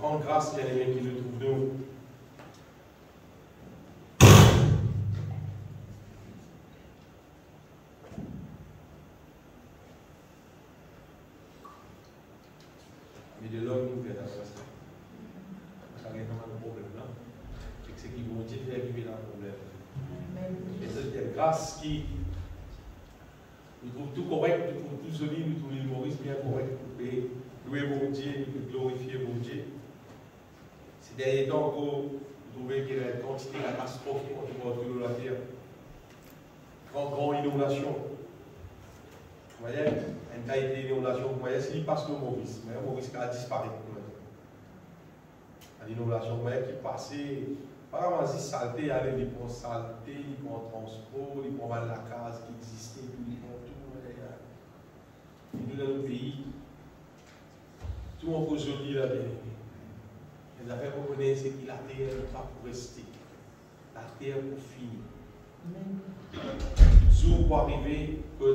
grande grâce, bien aimé, qui nous trouve nous. Mais de l'homme, nous fait la ça. Ça n'a pas de problème là. C'est ce qui vont dire faire vivre un problème. Et c'est une grâce qui nous trouve tout correct, nous trouve tout solide, nous trouve l'humoriste bien correct pour louer mon Dieu, pour glorifier mon Dieu. Ces derniers temps, vous trouvez qu'il y a une quantité de catastrophes autour de la terre. Grande inondation. Vous voyez, une qualité d'inondation, vous voyez, s'il passe le Maurice, mais le Maurice a disparu. L'inondation, vous voyez, qui passait, pas vraiment si saleté, il prend saleté, il prend transport, il prend mal la case qui existait, il prend tout. Nous, dans le pays, tout en aujourd'hui, là, les affaires qu'on connaît, c'est que la terre n'est pas pour rester. La terre pour finir. Jour pour arriver, que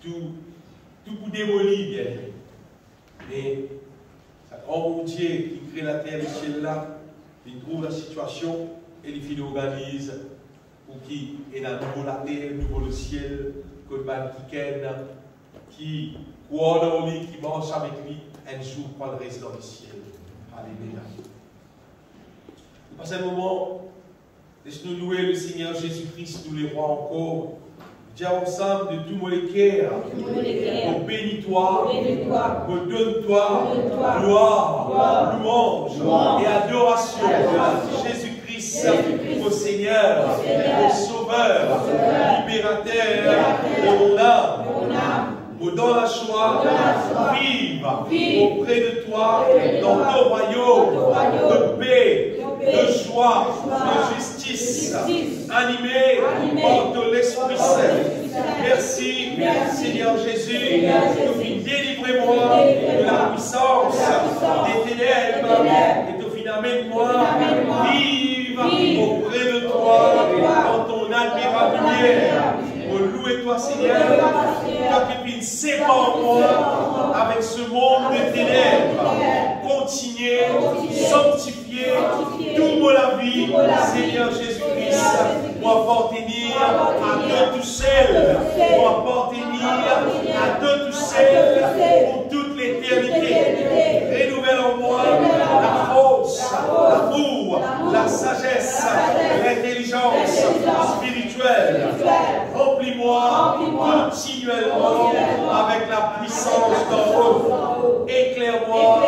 tout pour démolir, bien. Mais, ça grand Dieu qui crée la terre et le ciel là, il trouve la situation et il organise pour qui est dans nouveau la terre, nouveau le ciel, que le ban qui croit dans lui, qui marche avec lui, un jour pour le reste dans le ciel. Alléluia. Nous passons un moment, laisse-nous louer le Seigneur Jésus-Christ, nous les rois encore. Dis ensemble de tout mon cœur, mon bénis-toi, me donne-toi, gloire, louange et adoration. Jésus-Christ, au Seigneur, au Sauveur, libérateur de mon âme. Dans la joie, vive auprès de toi, dans ton royaume, de paix, de joie, de justice, animé par de l'Esprit Saint. Merci, Seigneur Jésus, de délivrer-moi de la puissance des ténèbres et de finalement moi, vive auprès de toi, dans ton admirable lumière. Louez-toi, Seigneur, toi qui viens séparer moi avec ce monde des ténèbres. Continuez, sanctifiez toute la vie, Seigneur Jésus-Christ, pour appartenir à Dieu tout seul, pour appartenir à Dieu tout seul pour toute l'éternité. Renouvelle en moi la force, l'amour, la sagesse, l'intelligence spirituelle. Remplis-moi continuellement avec la puissance d'en haut. Éclaire-moi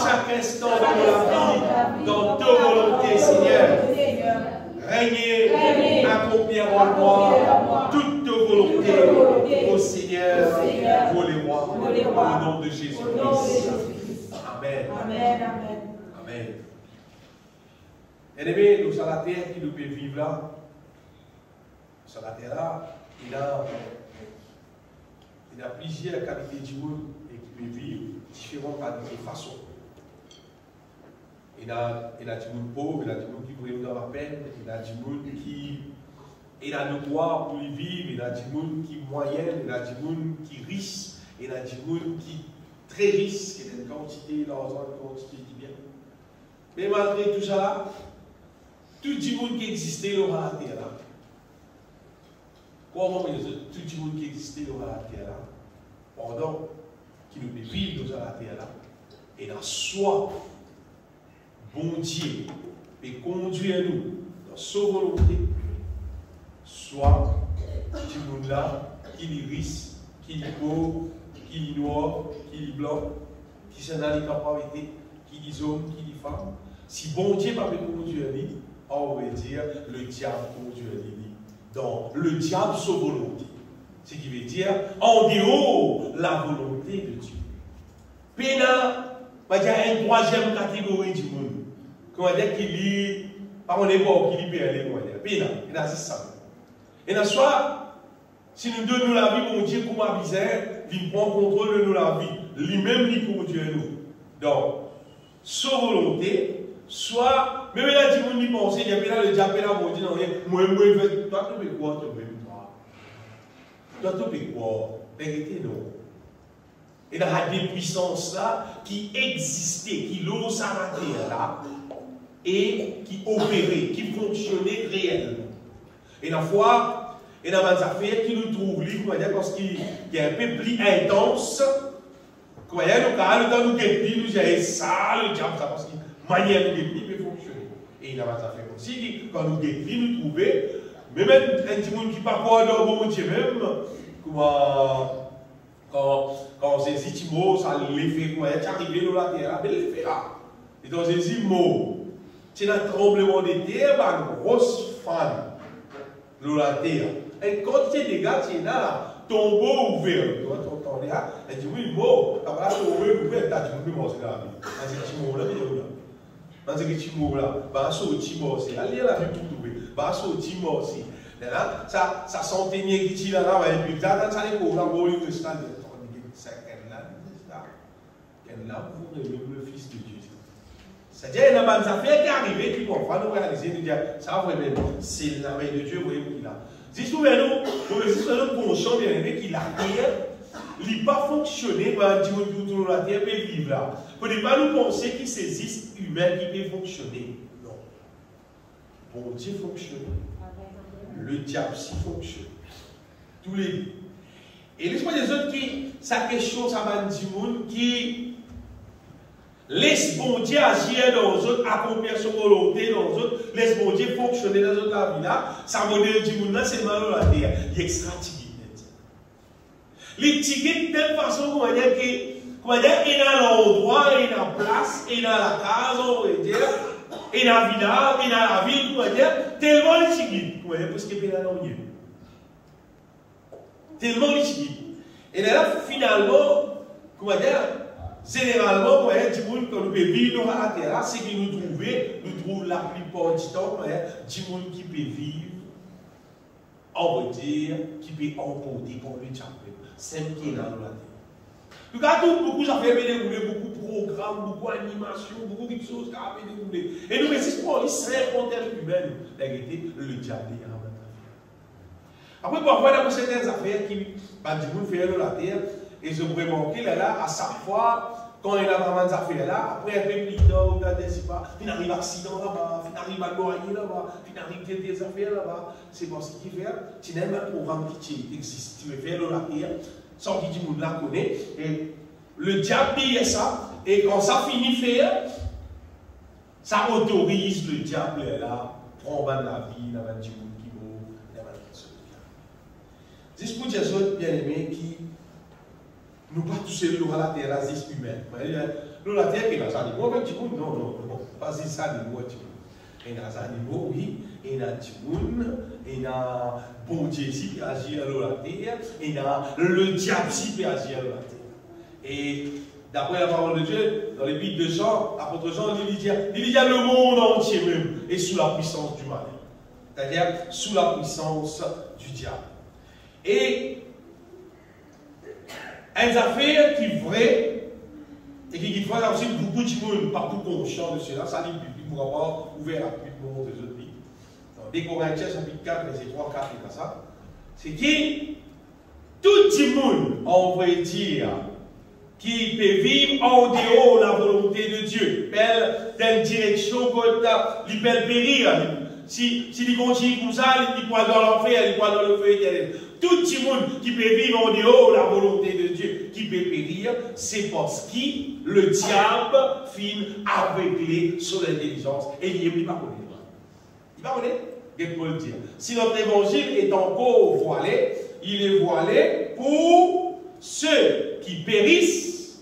chaque instant de ma vie dans ta volonté, Seigneur. Régnez, accomplir en moi toute ta volonté, ô Seigneur, pour les rois, au nom de Jésus-Christ. Amen. Amen. Bien-aimés, nous sommes la terre qui nous peut vivre là. Sur la terre là, il a plusieurs qualités de monde et qui peut vivre différentes qualités de façon. Il a du monde pauvre, il a du monde qui brille dans la peine, il a du monde qui est dans le droit pour y vivre, il a du monde qui est moyen, il a du monde qui riche, il a du monde qui est très riche, qui a une quantité d'argent, une quantité de bien. Mais malgré tout ça, tout le monde qui existait aura la terre là. Comment tout le monde qui existait dans la terre là, pendant qu'il nous vivre dans la terre là, et dans soi, bon Dieu, et conduire nous dans sa volonté, soit tout le monde là, qui est riche, qui est pauvre, qui est noir, qui est blanc, qui s'en a les capacités, qui est homme, qui est femme. Si bon Dieu n'a pas conduire lui, on va dire le diable conduire lui. Donc, le diable sa volonté. Ce qui veut dire, en dehors la volonté de Dieu. Péna, il y a une troisième catégorie du monde. Comment dire qu'il lit, par mon époque, qu'il lit PLE, Péna, il a 600. Et dans soit, si nous donnons la vie, mon Dieu, comme un bizarre, il prend contrôle de nous la vie. Lui-même, il conduit nous. Donc, sa volonté, soit, même il a dit, on y pense, il y a bien le diable, mon Dieu, moi, toi, tu peux quoi, toi-même, toi? Toi, tu peux quoi? Vérité, non. Et dans des puissances là qui existaient, qui l'osent à la terre là, et qui opéraient, qui fonctionnaient réellement. Et la foi, et dans les affaires qui nous trouvent libres, parce qu'il y a un peu plus intense, nous avons nous guérir, nous avons ça, le diable, ça, parce que la manière de guérir peut fonctionner. Et il y a des affaires aussi, quand nous guérir, nous trouvons, mais même un petit monde qui ne parle pas dans le bon Dieu même, quand c'est dit mot, ça l'effet, quand il est arrivé dans la terre, il l'effet là. Et donc, c'est dit mot, c'est un tremblement de terre, une grosse fan dans la terre. Et quand il y a des gars, c'est là, tombeau ouvert. Tu vois, tu entends là, et tu dis oui, mot, après là, tombeau ouvert, tu as dit, mot, c'est là. Dans ce petit mot là, dans ce petit mot là, bah, c'est au petit mot, c'est allez là, tout trouver. Bah, c'est au petit mot aussi. Là, ça sentait bien qui là, et puis ça, ça les cours, là, bon, il ça, là, vous le Fils de Dieu. C'est-à-dire, il y a des affaires qui arrivent, puis on va nous réaliser, nous dire, ça vraiment, c'est la main de Dieu, vous voyez, qu'il a. Si nous conscients, bien aimé, qu'il a terre, il n'a pas fonctionné, bah, Dieu, la terre peut vivre là. Il ne faut pas nous penser qu'il existe humain qui peut fonctionner. Non. Bon Dieu fonctionne. Le diable aussi fonctionne. Tous les deux. Et laisse-moi des autres qui, sa question, ça m'a dit, qui laisse bon Dieu agir dans les autres, accomplir son volonté dans les autres, laisse bon Dieu fonctionner dans les autres la vie là, ça modèle du monde là, c'est le mal la terre. Il extra tigit. Les tickets de telle façon, comment dire, il a l'endroit, il a la place, il a la case, on va dire, il a la village, il a la ville, comment dire, tellement les tickets, comment dire, parce qu'il y a l'enjeu. Tellement les tickets. Et là, finalement, comment dire, généralement, quand nous pouvons vivre dans la terre, c'est que nous trouvons la plupart du temps, du monde qui peut vivre, on va dire, qui peut emporter pour le diable. C'est ce qui est dans la terre. Nous avons beaucoup d'affaires déroulées, beaucoup de programmes, beaucoup d'animations, beaucoup de choses qui ont déroulées. Et nous résistons, il serait contre lui-même. La vérité, le diable est en notre vie. Après, parfois, dans certaines affaires qui, du monde fait dans la terre, et je pourrais manquer là, à chaque fois, quand il a vraiment des affaires là, après un peu plus tard, il arrive à accident là-bas, il arrive à noyer là-bas, il arrive des affaires là-bas. C'est parce qu'il fait, tu n'as pas un programme qui existe, tu veux faire dans la terre, sans que tout le monde la connaît. Et le diable dit ça, et quand ça finit de faire, ça autorise le diable là, prendre la vie, la vie du monde qui mourut, la vie de ce diable. Dis pour des autres bien-aimés qui nous pas tous seuls à la terre, la race humaine. Nous, la terre qui est dans les animaux, non, pas les animaux. Il y a des animaux, oui, il y a des gens, il y a bon Dieu qui agit à la terre, il y a le diable qui agit à la terre. Et d'après la parole de Dieu, dans les Bibles de Jean, l'apôtre Jean, il dit le monde entier même est sous la puissance du mal. C'est-à-dire sous la puissance du diable. Et une affaire qui est vraie, et qui fait aussi beaucoup de monde partout conscient de cela, ça dit ne pourra pas ouvrir la pluie pour des autres livres. Dans 2 Corinthiens chapitre 4, verset 3, 4 et ça, c'est que tout le monde, on va dire, qui peut vivre en dehors de la volonté de Dieu, dans une direction qu'il peut périr. Si il continue comme ça, il pourra dans l'enfer, il pourra dans le feu éternel. Tout le monde qui peut vivre en dehors de la volonté de Dieu, qui peut périr, c'est parce que le diable finit aveugler sur l'intelligence. Et il ne va pas connaître. Il va connaître, il peut le dire. Si notre évangile est encore voilé, il est voilé pour ceux qui périssent,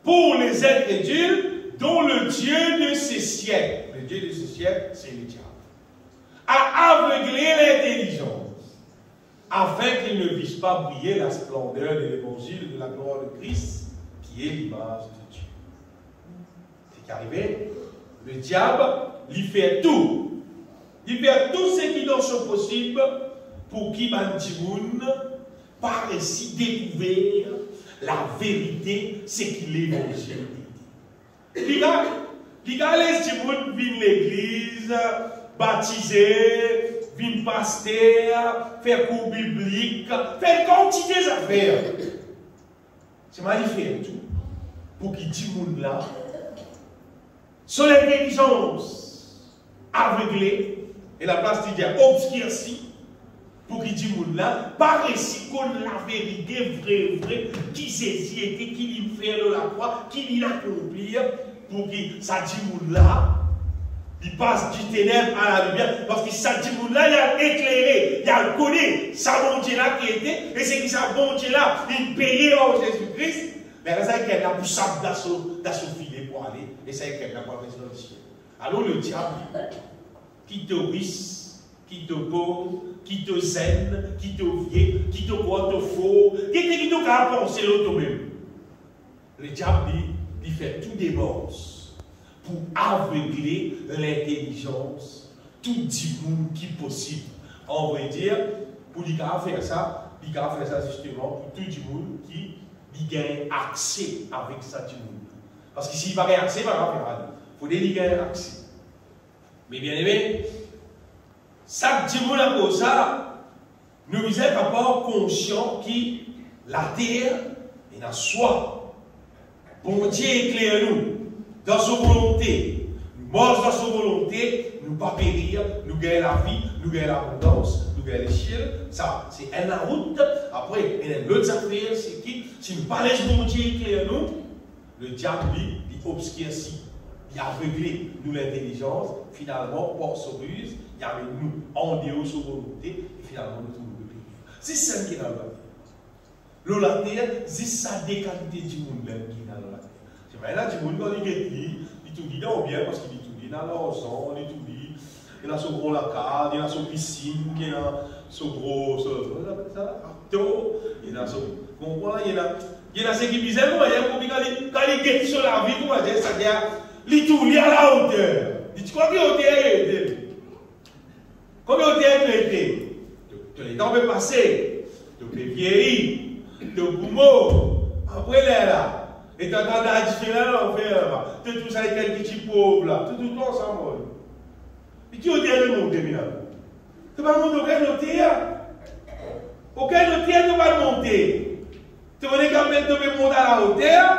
pour les incrédules, dont le Dieu de ces siècles, le Dieu de ces siècles, c'est le diable, a aveuglé l'intelligence, afin qu'il ne puisse pas briller la splendeur de l'évangile de la gloire de Christ, qui est l'image de Dieu. C'est qu'arrivé, le diable, il fait tout. Il fait tout ce qui dans son possible pour qu'il Bantimoun par ainsi découvrir la vérité, c'est qu'il est l'évangile. Les gars, les Timoun viennent l'église, baptiser, viennent pasteur, faire cours biblique, faire quantité d'affaires. C'est magnifique tout. Pour qu'il dise monde là, son intelligence aveuglée, et la place de dire obscurcie, pour qu'il dise monde là, par récit qu'on la vérité vraie, qui saisit était, qui lui fait de la croix, qui lui l'accomplir, pour qu'il ça dit monde là, il passe du ténèbre à la lumière, parce que ça dit monde là, il a éclairé, il a connu sa bon Dieu là qui était, et c'est que sa bon Dieu là, il payait en Jésus-Christ. Mais ça y est, quelqu'un pour ça dans son filet pour aller, et ça y est, quelqu'un pour aller dans le ciel. Alors le diable, qui te riche, qui te pauvre, qui te zen, qui te vieux, qui te croit te faux, qui te capable penser toi-même. Le diable, il fait tout des morses pour aveugler l'intelligence, tout du monde qui est possible. On va dire, pour lui faire ça, il va faire ça justement pour tout du monde qui il gagne accès avec ça du monde. Parce que s'il va gagner accès, il va faire rien. Il faut qu'il gagne accès. Mais bien aimé, ça du monde à cause ça, nous sommes d'abord conscients que la terre est dans soi. Bon Dieu éclaire nous dans sa volonté. Nous marchons dans sa volonté, nous ne pas périr, nous gagnons la vie, nous gagnons l'abondance, nous gagnons les ciels. Ça, c'est une route. Après, il y a l'autre affaire, c'est qui, si nous parlons de bon Dieu éclaire nous, le diable, lui, il obscurcit, il aveugle nous l'intelligence, finalement, par sa ruse, il y a nous en dehors de sa volonté, et finalement, nous trouvons le pays. C'est ça qui est dans la terre. L'eau la terre, c'est ça des qualités du monde même qui est dans la terre. C'est vrai, là, du monde, quand il est dit, il tout dit dans bien, parce qu'il tout dit dans l'argent, il tout dit, il a son gros lacade, il a son piscine, il a son gros, arteau, il a son. Comprends, il a ce qui bizarre, quand il guette sur la vie, c'est-à-dire, il tout lit à la hauteur. Tu crois qu'il y a hauteur été? Combien de hauteur tu été? Les temps peuvent passer, tu peux vieillir, tu peux mourir, après là. Et tu as la différence, tu as tout ça avec quelques petits pauvres là, tout ensemble. Et qui hauteur de monter, maintenant? Tu vas monter aucun hauteur. Aucun hauteur ne va monter. Tu vas quand même monter à la hauteur,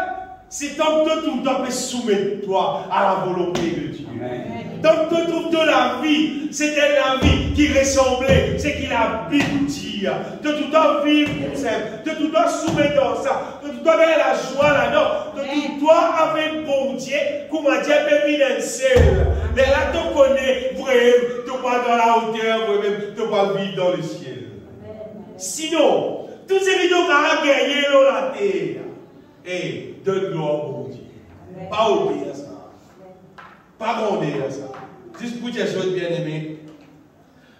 c'est tant que tout le temps peut soumettre toi à la volonté de Dieu. Tant que toute la vie, c'était la vie qui ressemblait, c'est qu'il a Bible dit. De tout le temps vivre pour ça, de tout le temps soumettre dans ça, de tout le temps avoir la joie là-dedans, de tout le temps avec bon Dieu, comment Dieu peut venir seul. Mais là, tu connais vraiment, tu vas dans la hauteur, vraiment, tu vas vivre dans le ciel. Sinon, tous ces vidéos qui ont gagné dans la terre, et donne gloire au bon Dieu. Pas oublier ça. Pas gronder à ça. Juste pour dire chose bien aimée,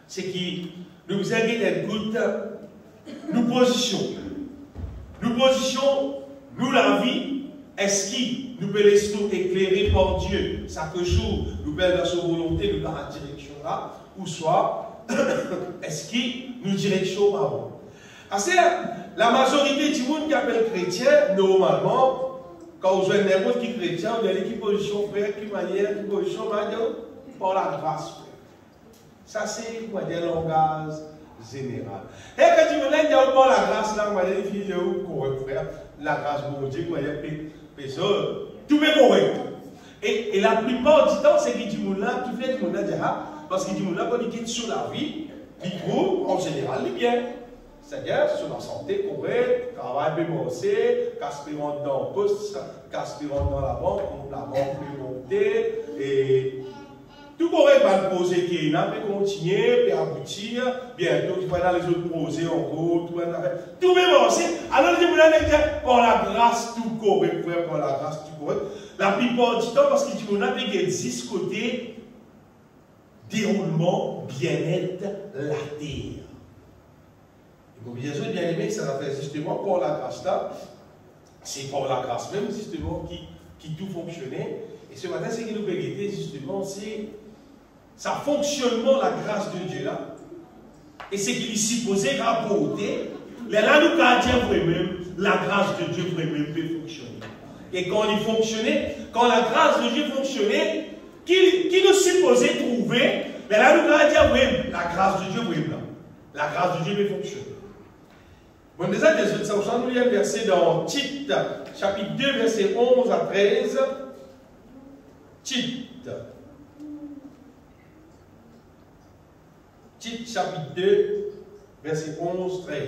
c'est que nous écoute, nous positionnons. Nous positionnons, nous la vie, est-ce que nous pouvons laisser nous éclairer par Dieu? Ça que jour, nous pouvons dans sa volonté, nous dans la direction là, ou soit, est-ce que nous direction avant? Parce que la majorité du monde qui appelle chrétien, normalement, quand vous êtes n'importe qui chrétien, vous avez qui position frère, qui manière, qui position par la grâce. Ça, c'est le langage général. Et quand tu me dis par la grâce, là, vous allez dire, correct, frère, la grâce, bon Dieu, vous allez tout est correct. Et la plupart du temps, c'est que du monde là, qui fait du monde là, parce que du monde là, quand il quitte sur la vie, il trouve, en général, les biens. C'est-à-dire, sur la santé correcte, travail peut monter, caspirant dans le poste, caspirant dans la banque peut monter, et tout correct va le poser qui peut continuer, peut aboutir, bientôt il va dans les autres projets en gros, tout peut monter. Alors, je voulais dire, par la grâce tout correct, frère, par la grâce tout correct, la plupart du temps, parce que tu as qu'il existe côté déroulement, bien-être, la terre. Bien sûr, bien aimé, ça va faire justement pour la grâce là. C'est pour la grâce même, justement, qui tout fonctionnait. Et ce matin, ce qui nous peut guetter, justement, c'est ça fonctionnement, la grâce de Dieu là. Et c'est qu'il est supposé rapporter. Mais là, nous, quand vraiment, la grâce de Dieu vraiment peut fonctionner. Et quand il fonctionnait, quand la grâce de Dieu fonctionnait, qui nous supposait trouver, mais là, nous, quand vraiment, la grâce de Dieu vraiment. La grâce de Dieu peut fonctionner. Bon, déjà, nous lisons le verset dans Tite, chapitre 2, verset 11 à 13. Tite, chapitre 2, verset 11, 13.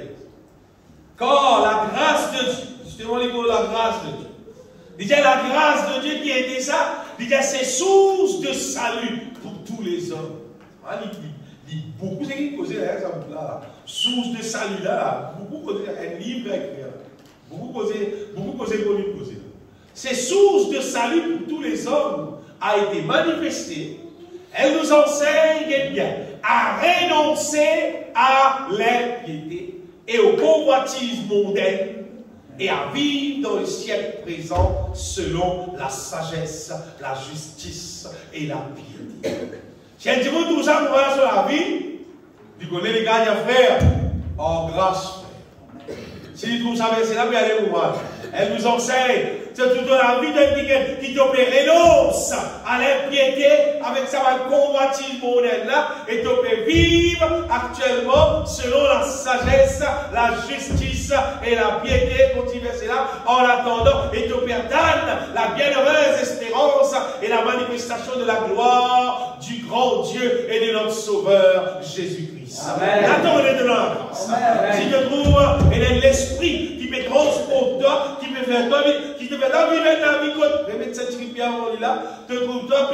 Car la grâce de Dieu, justement, la grâce de Dieu. Déjà, la grâce de Dieu qui a été ça, déjà, c'est source de salut pour tous les hommes. Beaucoup de gens qui posent là, source de salut là, beaucoup posent un livre à écrire. Beaucoup posent pour lui poser. Ces sources de salut pour tous les hommes a été manifestée. Elle nous enseigne eh bien, à renoncer à l'impiété et aux convoitises mondaines et à vivre dans le siècle présent selon la sagesse, la justice et la piété. Si elle dit tout ça pour voir sur la vie, tu connais les gars, frère, en grâce, frère. Si tu trouves ça, c'est là où aller pour moi. Elle nous enseigne, c'est tout dans la vie d'un qui te renonce à l'impiété avec sa convoitise mondaine là, et te peut vivre actuellement selon la sagesse, la justice et la piété, continue verset là, en attendant, et te perdonne la bienheureuse espérance et la manifestation de la gloire du grand Dieu et de notre Sauveur Jésus-Christ. Attendez de la grâce. Si tu trouves l'esprit qui peut transporter toi, qui peut faire toi, qui te fait vivre la vie, remettre cette rivière là, te trouve toi,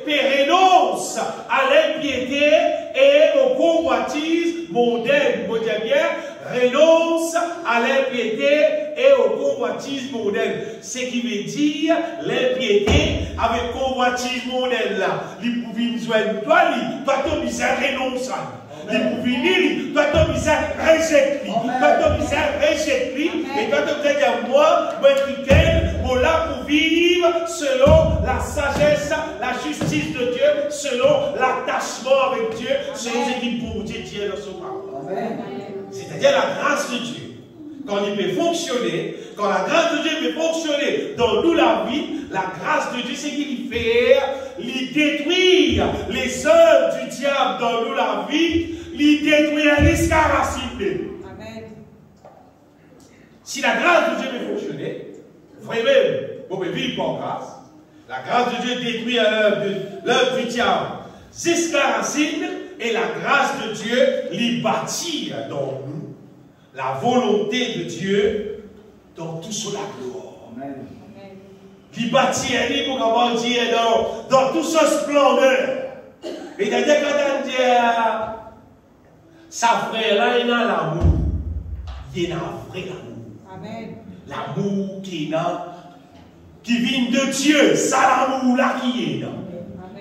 renonce à l'impiété et aux convoitises mondaines. Vous dites bien, renonce à l'impiété et aux convoitises mondaines. Ce qui veut dire l'impiété avec convoitise mondaine là. Il pouvait nous joindre toi, tu as bizarre renonce. Les pouvinils, toi ton bizarre rejette-lui. Toi ton bizarre rejette-lui. Et toi ton bizarre dire moi, chrétien, moi là pour vivre selon la sagesse, la justice de Dieu, selon l'attachement avec Dieu, selon ce qui pour Dieu dans son parole. C'est-à-dire la grâce de Dieu. Quand il peut fonctionner, quand la grâce de Dieu peut fonctionner dans nous la vie, la grâce de Dieu, c'est qu'il fait, il détruire les œuvres du diable dans nous la vie, il détruire les racines. Amen. Si la grâce de Dieu peut fonctionner, vraiment, vous pouvez vivre par grâce. La grâce de Dieu détruit l'œuvre du diable jusqu'à racine, et la grâce de Dieu l'y bâtit dans nous la volonté de Dieu dans tout son gloire. Amen. Qui bâtit pour qu'on dire dans tout son splendeur. Et d'ailleurs, quand on dit sa frère là, il a l'amour. Il a un vrai amour. Amen. L'amour qui vient de Dieu, ça l'amour là qui est là.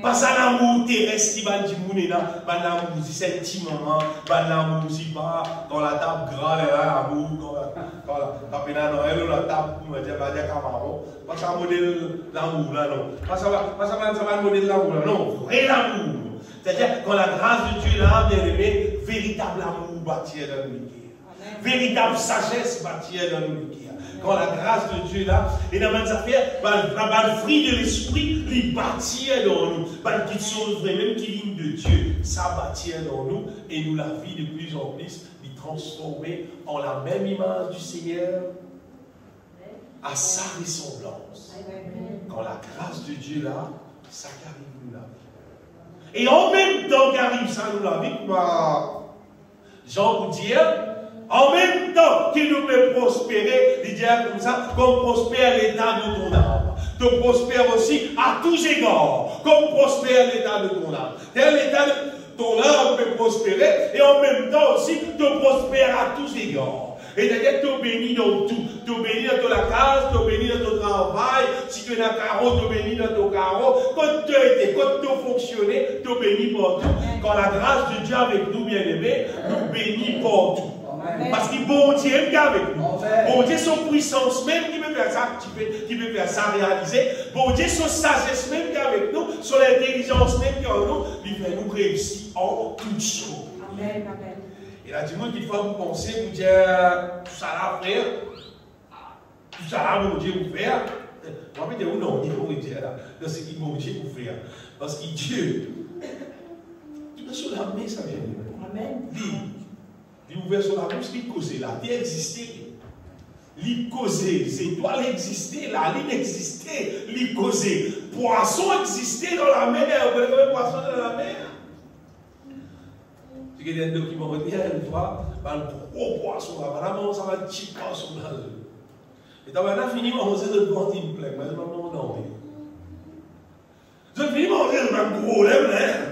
Pas ça l'amour terrestre qui va dire là, pas l'amour si sentiment, pas l'amour si pas quand la table grande l'amour, quand la pénale la table pour me dire camarade, pas ça modèle l'amour là non, pas ça va modèle l'amour là non, vrai l'amour. C'est-à-dire quand la grâce de Dieu là, bien aimé, véritable amour bâti dans nous, véritable sagesse bâti dans nous. Quand la grâce de Dieu là, et dans les affaires, le fruit de l'esprit, il bâtit dans nous. Qui sont vraiment qui viennent de Dieu, ça bâtit dans nous, et nous la vie de plus en plus, il transformer en la même image du Seigneur, à sa ressemblance. Quand la grâce de Dieu là, ça arrive nous la vie. Et en même temps qu'arrive ça nous la vie, Jean vous dire, en même temps qu'il nous peut prospérer, il dit comme ça, comme prospère l'état de ton âme. Te prospère aussi à tous égards, comme prospère l'état de ton âme. L'état de ton âme peut prospérer, et en même temps aussi te prospère à tous égards. Et d'ailleurs, tu bénis dans tout. Tu bénis dans la case, tu bénis dans ton travail. Si tu es dans le carreau, tu bénis dans ton carreau. Quand tu étais, quand tu fonctionnais, tu bénis partout. Quand la grâce de Dieu avec nous, bien-aimés, nous bénit partout. Parce que bon Dieu est avec nous. Bon Dieu, son puissance même qui peut faire ça, qui peut faire ça réaliser. Bon Dieu, son sagesse même qui est avec nous, son intelligence même qui est en nous, il fait nous réussir en toutes choses. Amen. Amen. Et là, du moins, qu'il faut vous penser, vous dire, tout ça là, frère, tout ça là, mon Dieu, vous faire. Moi, je vais dire, non, il faut vous dire là, dans ce qu'il mon Dieu, vous faire. Parce que Dieu, tout est sur la main, ça vient. Amen. il ouvert sur la bouche, il causait là, il existait. Il causait, ces étoiles existaient, la ligne existait, il causait. Poisson existait dans la mer, vous voyez combien de poissons dans la mer? Il y a un documentaire une fois, un gros poisson là, vraiment, ça va un petit poisson là. Et quand on a fini, on s'est de prendre une plaque, mais non, non. Je finis, on s'est de un gros lèvre, hein.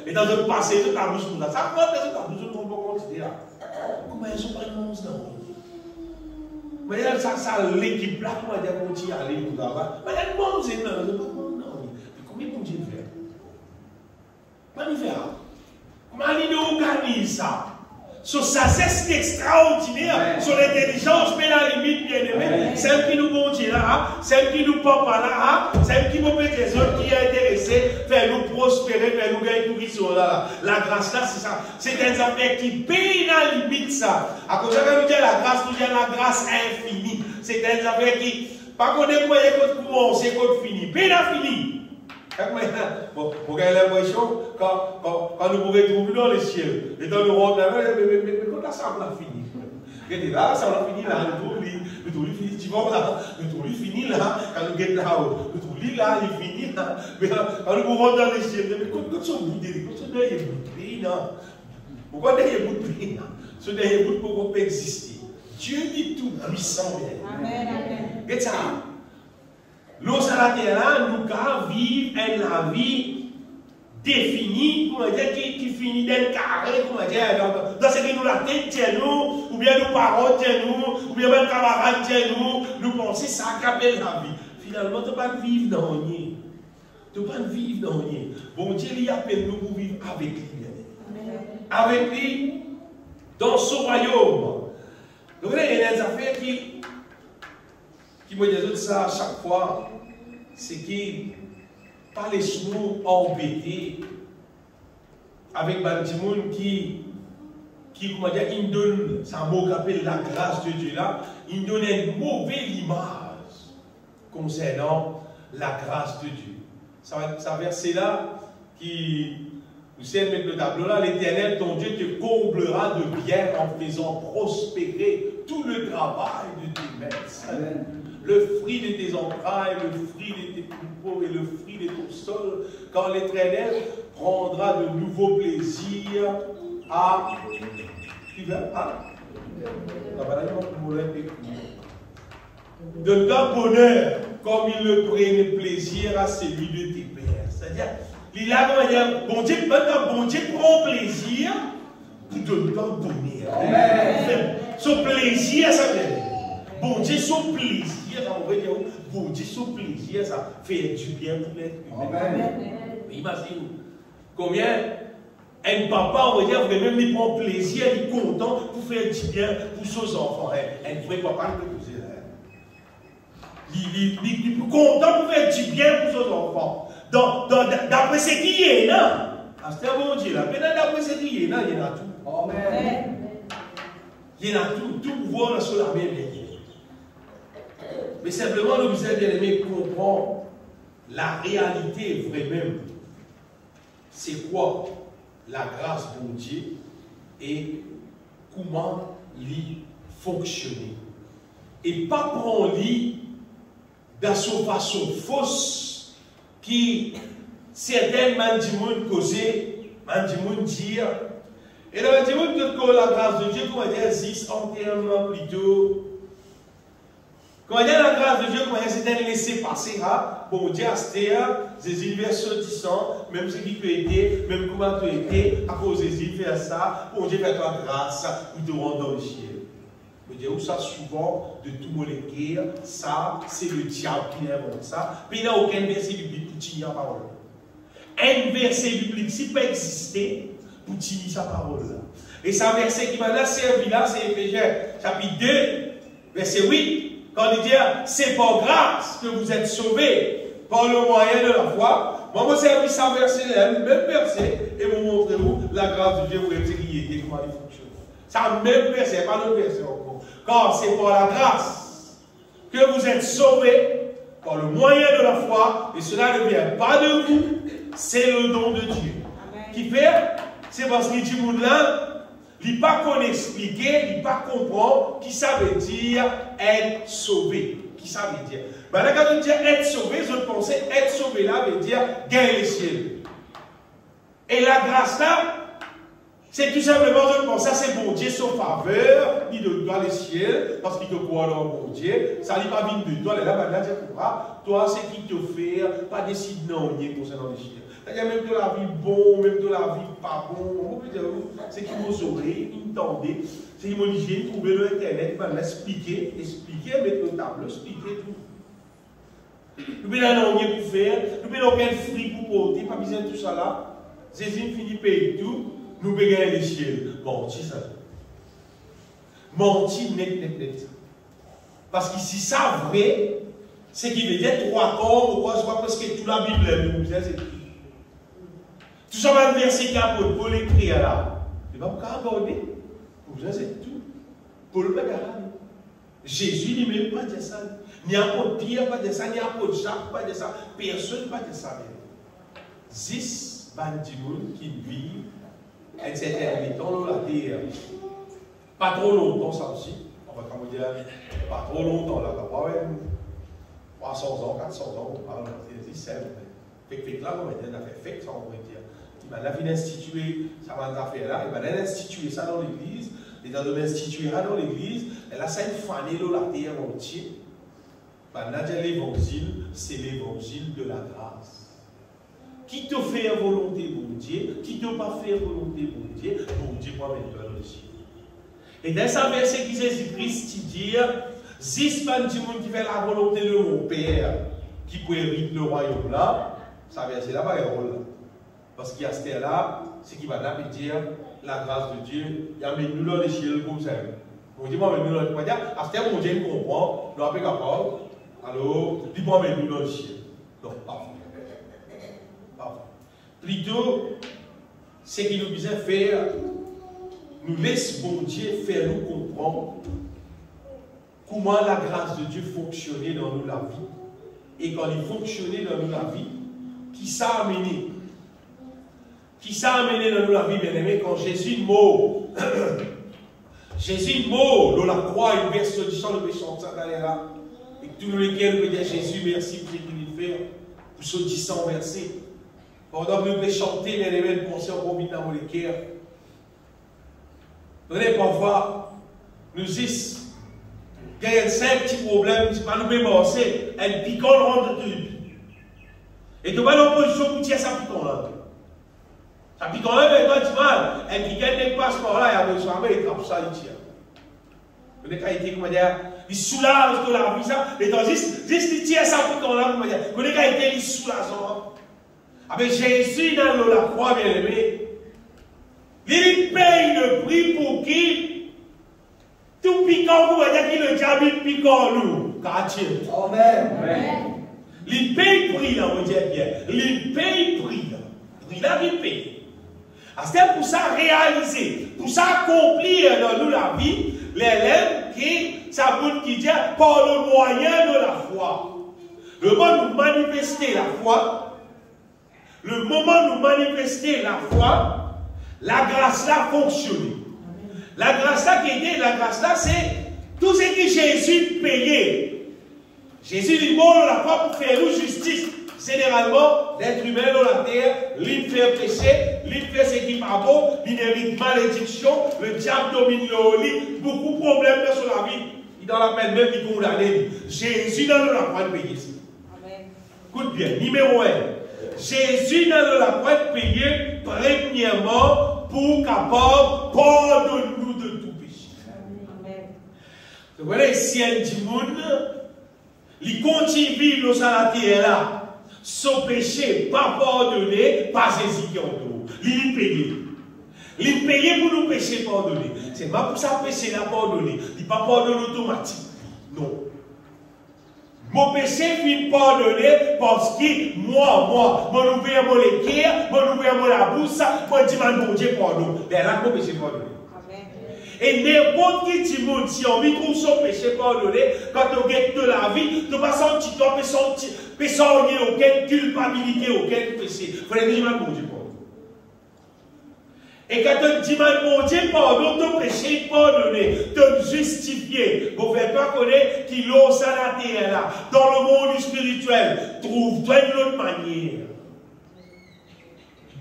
Et dans le passé, toute la bouche, ça prend toute la bouche, on peut continuer là. Comment ils sont pas de monstres là? Mais ça, l'équipe là, comment ils continuent à aller pour là-bas? Mais il y a le monde, c'est non, non. Combien de Dieu fait? Comment il fait? Comment il organise ça? Sur ça, c'est extraordinaire. Sur l'intelligence, mais la limite, bien aimé. Celle qui nous conduit là, celle qui nous porte là, celle qui nous met des autres qui est intéressée, faire nous prospérer, faire nous gagner tout qui sont là. La grâce là, c'est ça. C'est des affaires qui payent la limite ça. À cause de nous dire la grâce, nous disons la grâce infinie. C'est des affaires qui, pas qu'on est moyen qu'on commence, qu'on finit. Paye la fini. Bon, vous avez l'impression quand nous vous retrouvons dans les cieux, et dans le monde, mais quand ça va finir. Regardez là, ça va finir là, le tour finit, tu vois là, le tour finit là, quand nous guettons là-haut, le tour là, il finit là, mais quand nous vous dans les cieux, mais quand son bout de pays, quand son dernier bout de pays, non. Pourquoi dernier bout de pays, non? Ce dernier bout de pays peut exister. Dieu est tout puissant. Amen, amen. Qu'est-ce que ça? Nous, sur la terre, là, nous allons vivre une vie définie, qui finit d'un carré, dans ce que nous la tête tient nous, ou bien nos parents tiennent nous, ou bien nos camarades tiennent nous pensons ça qu'appelle la vie. Finalement, tu ne peux pas vivre dans rien. Tu ne peux pas vivre dans rien. Bon Dieu, il appelle nous pour vivre avec lui. Avec lui, dans son royaume. Donc, il y a des affaires qui me disent ça à chaque fois, c'est que pas laisse-nous embêter avec des gens qui comment dire, il donne, ça mot qu'appelle la grâce de Dieu là, il donne une mauvaise image concernant la grâce de Dieu. Ça verset là qui, vous savez, avec le tableau là, l'Éternel, ton Dieu, te comblera de bien en faisant prospérer tout le travail de tes mains. Amen. Le fruit de tes entrailles, le fruit de tes troupeaux et le fruit de ton sol, quand l'Éternel prendra de nouveaux plaisirs à... Tu veux? De ton bonheur, comme il le prenait plaisir à celui de tes pères. C'est-à-dire, il a comment dire, bon Dieu prend plaisir pour te donner. Son plaisir, ça veut dire. Bon Dieu, son plaisir, on va dire, bon Dieu, son plaisir, ça fait du bien pour l'être humain. Imagine combien un papa, on va dire, même il prend plaisir, il est content pour faire du bien pour ses enfants. Un vrai papa, il peut poser là. Il est content pour faire du bien pour ses enfants. D'après ce qui est là, c'est un bon Dieu là. Maintenant, d'après ce qui est là, il y en a tout. Amen. Il y en a tout pouvoir sur la même ligne. Mais simplement, nous vous bien aimé comprendre la réalité vraie même. C'est quoi la grâce de Dieu et comment l'y fonctionner. Et pas prendre l'y dans son façon fausse qui certaines mandimounes causer, mandimounes dire. Et dans le mandimoune que la grâce de Dieu, comment dire, existe entièrement plutôt. Comment dire la grâce de Dieu, comment dire, c'est un laisser-passer, bon Dieu, c'était des univers sautissants, même ce qui peut aider, même comment tu étais, à cause des univers ça, bon Dieu fait toi grâce, ou te rendre dans le ciel. Mais Dieu, où ça souvent, de tout molécule, ça, c'est le diable qui invente ça, puis il n'y a aucun verset biblique pour tenir la parole. Un verset biblique, s'il peut exister, pour tenir sa parole là. Et ça, verset qui m'a servi là, c'est Éphésiens, chapitre 2, verset 8. Quand il dit, c'est par grâce que vous êtes sauvés par le moyen de la foi. Moi, je servi ça verset, le même verset, et vous montrez vous la grâce de Dieu pour exécuter comment il fonctionne. C'est le même verset, pas le verset encore. Car c'est par la grâce que vous êtes sauvés par le moyen de la foi, et cela ne vient pas de vous, c'est le don de Dieu. Amen. Qui fait, c'est parce qu'il dit, là, Il n'a pas qu'on expliquer, il n'a pas comprendre qui ça veut dire être sauvé. Qui ça veut dire? Ben là, quand on dit être sauvé, je pensais être sauvé là veut dire gagner les ciels. Et la grâce là, c'est tout simplement, je pense, ça c'est bon Dieu, son faveur, il te doit les ciels, parce qu'il te croit dans bon Dieu, ça n'est pas vite de toi, et là, maintenant, tu pourras, toi, c'est qui te fait, pas décider non, concernant les ciels. C'est-à-dire, même de la vie bon, même de la vie pas bon, c'est qui vous aurez, entendez, c'est qui m'ont dit, trouver le internet, expliquer, mettre le tableau, expliquer tout. Nous avons rien pour faire, nous avons quel fruit pour porter, pas besoin de tout ça là. Jésus finit payer tout. Nous payons les ciels. Menti ça. Menti net. Parce que si ça vrai, c'est qu'il veut dire 3 corps, ou quoi, je vois presque toute la Bible, nous c'est écrit. Tout ça va verser qu'il y a pour Paul écrit là. Il va pas aborder. Vous c'est tout. Paul ne peut pas garder. Jésus lui-même pas dire ça. Ni apôtre Pierre pas dire ça, ni apôtre Jacques pas dire ça. Personne pas dire ça. 10 bandits qui vivent etc. Dans la terre. Pas trop longtemps, ça aussi. On va comme dire, pas trop longtemps, là, 300 ans, 400 ans, on parle, c'est simple. Fait que là, on va dire, on a fait ça, on va dire. Il m'a fait instituer, ça va faire là, il m'a institué ça dans l'église, il a institué ça dans l'église, et là, ça a fané dans la terre entière. Maintenant, l'évangile, c'est l'évangile de la grâce. Qui te fait volonté, mon Dieu, qui ne te pas fait volonté, mon Dieu va mettre dans le ciel. Et dans ce verset qui Jésus-Christ dit, si pas du monde qui fait la volonté de mon Père, qui peut hériter le royaume là, ça verset là, pas un rôle là. Parce qu'il y a ce là, c'est qui va dire la grâce de Dieu, il y a mis nous dans le ciel comme ça. Mon Dieu, moi, nous dans le ciel. À ce terme, mon Dieu comprend, nous avons capable, alors, il va mettre nous dans le ciel. Donc, parfait. Plutôt, ce qu'il nous disait faire, nous laisse bon Dieu faire nous comprendre comment la grâce de Dieu fonctionnait dans nous la vie. Et quand il fonctionnait dans nous la vie, qui ça a amené? Qui ça a amené dans nous la vie, bien aimé, quand Jésus mort, Jésus mort dans la croix, il verse le sang de péché d'aller là. Et tous lesquels nous disent Jésus, merci pour ce qu'il nous fait, pour ce sang versé. Pendant que nous pouvons chanter, bien aimé, nous pensons au combien dans les cœurs. Vous parfois, nous disons, il y a un simple petit problème, c'est pas nous mémorer, elle piquant le rang de Dieu. Et tu vas dans l'opposition pour dire ça piquant là. Ça piquant là, mais quand tu vas, elle piquant des passeports là, il y a besoin, mais il trappe ça, il tire. Vous avez qualité, comment dire, il soulage de la vie, ça, et donc juste il tire ça piquant là, comment dire, vous avez qualité, il soulage. Avec Jésus dans la croix, bien aimé, il paye le prix pour qui tout piquant, vous voyez qu'il le diable piquant nous. Amen. Il paye le prix là, on dit bien. Il paye le prix là. Il là, il paye. C'est pour ça réaliser, pour ça accomplir dans nous la vie, l'élève qui, ça peut qui dit par le moyen de la foi. Le moment nous manifester la foi, le moment où nous manifester la foi, la grâce là fonctionne. La grâce là qui était, la grâce là, c'est tout ce que Jésus payait. Jésus dit bon, la croix pour faire nous justice. Généralement, l'être humain dans la terre, il fait péché, il fait ce qui n'est pas bon, il hérite malédiction, le diable domine le lit, beaucoup de problèmes sur la vie. Il dans la peine même, il condamne. Jésus dans la croix de payer ça. Écoute bien, numéro 1. Jésus dans la croix de payer, premièrement, pour capable pardonner-nous de tout péché. Vous voyez, si un petit monde, il continue de vivre sur la terre là, son péché pas pardonné, pas Jésus qui en tout. Il paye. Il paye pour nous pécher pardonner. C'est pas pour ça péché là pardonné. Il pas pardonné automatique. Non. Mon péché finit pardonné parce que moi, mon ouvert mon cœur, mon ouvert mon la bouche, mon dit mon Dieu pardon. Ben là, mon péché pardonné. Et n'importe qui dit monde, si on vit trouve son péché pardonné, quand on gagne de la vie, tu ne vas pas sentir, tu ne peux sentir aucune culpabilité, aucun péché. Il faut les dire mon Dieu pardon. Et quand tu dis, mon Dieu, pardon, ton péché pardonné, te justifié, pour faire toi connaître qu'il ose à la terre là, dans le monde spirituel, trouve-toi une autre manière.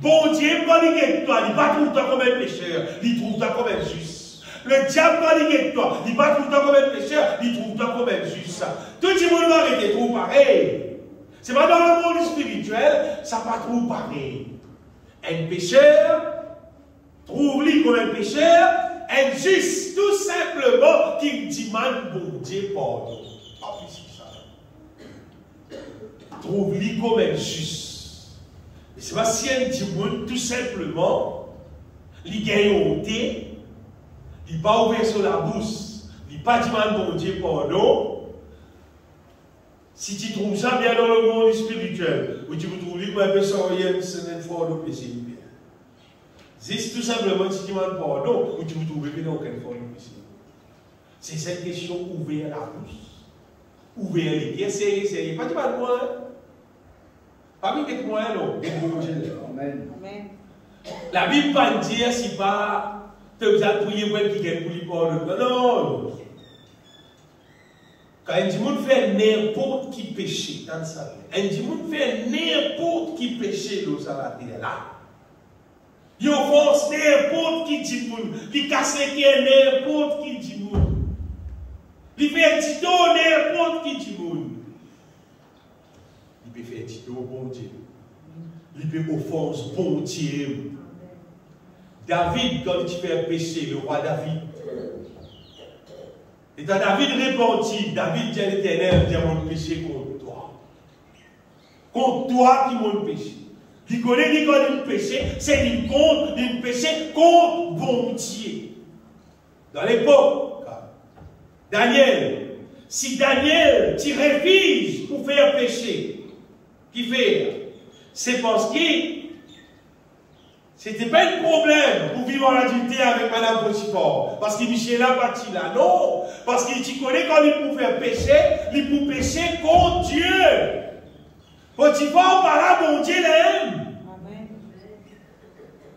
Bon Dieu, quand il est toi, il va trouver toi comme un pécheur, il trouve toi comme un juste. Le diable, quand il est toi, il va trouver toi comme un pécheur, il trouve toi comme un juste. Tout le monde va arrêter trop pareil. C'est pas dans le monde spirituel, ça va pas trop pareil. Un pécheur, trouve-lui comme un pécheur, un juste, tout simplement, qui demande bon Dieu pardon. Pas plus que ça. Trouve-lui comme un juste. Mais c'est pas si un demande, tout simplement, il gagne au thé, il n'est pas ouvert sur la bouche, il n'est pas demande bon Dieu pardon. Si tu trouves ça bien dans le monde spirituel, ou tu trouves lui comme un pécheur, c'est une fois de péché. C'est tout simplement si tu demandes pardon, ou tu ne trouves pas aucune forme de péché. C'est cette question ouverte la bouche. Ouvert les pieds, c'est pas du mal moi. Pas mis quelque moyen, non. Amen. La Bible ne va pas dire si pas tu as prié pour qui gagne pour lui pardonner. Non. Quand un monde fait n'importe qui péché, un monde fait n'importe qui péché dans sa terre là. Il offense n'importe qui dit monde, il casse n'importe qui dit monde. Il fait tito n'importe qui dit monde. Il peut faire tito bon Dieu. Il peut offense bon Dieu. David, quand il fait péché, le roi David. Et quand David répondit, David dit à l'Éternel, j'ai mon péché contre toi. Contre toi qui mon péché. Il connaît qu'il connaît le péché, c'est une péché contre bon Dieu. Dans l'époque, Daniel, si Daniel t'y réfige pour faire péché, qui fait, c'est parce que c'était pas un problème pour vivre en adultère avec Madame Potiphar. Parce que Michel a parti là. Non. Parce qu'il t'y connaît quand il peut faire péché, il peut pécher contre Dieu. Potiphar par là, bon Dieu l'aime.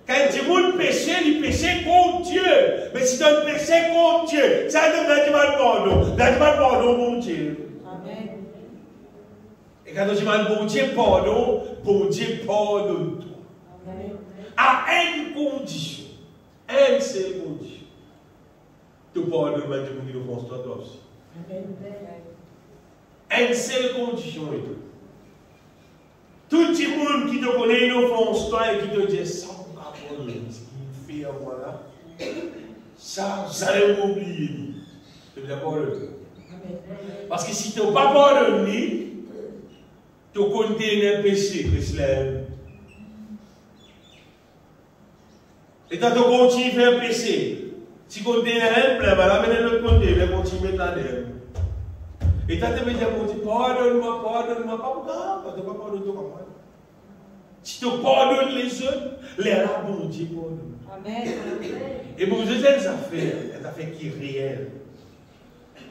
Quand il monde péché, il péché contre Dieu. Mais si tu as péché contre Dieu, ça devrait demander pardon. Demande pardon, bon Dieu. Amen. Et quand tu demandes bon Dieu pardon pardonne toi. Amen. À une condition. Une seule condition. Tu pardonnes même Dieu qui offense toi aussi. Une seule condition est tout. Tout le monde qui te connaît, il offense toi et qui te dit ça. Ce qu'il fait à moi là, ça, j'allais oublier. Je ne vais pas pardonner. Parce que si tu n'as pas pardonné, tu continues un péché, Christelle. Et quand tu continues à faire un péché, si tu continues un problème, alors maintenant l'autre côté, tu continues à mettre la dème. Et quand tu me dis, pardonne-moi, pas tu ne vas pas pardonner toi. Si tu pardonnes les autres, les là, bon Dieu pardonne. Amen. Et bon Dieu, c'est une affaire qui est réelle.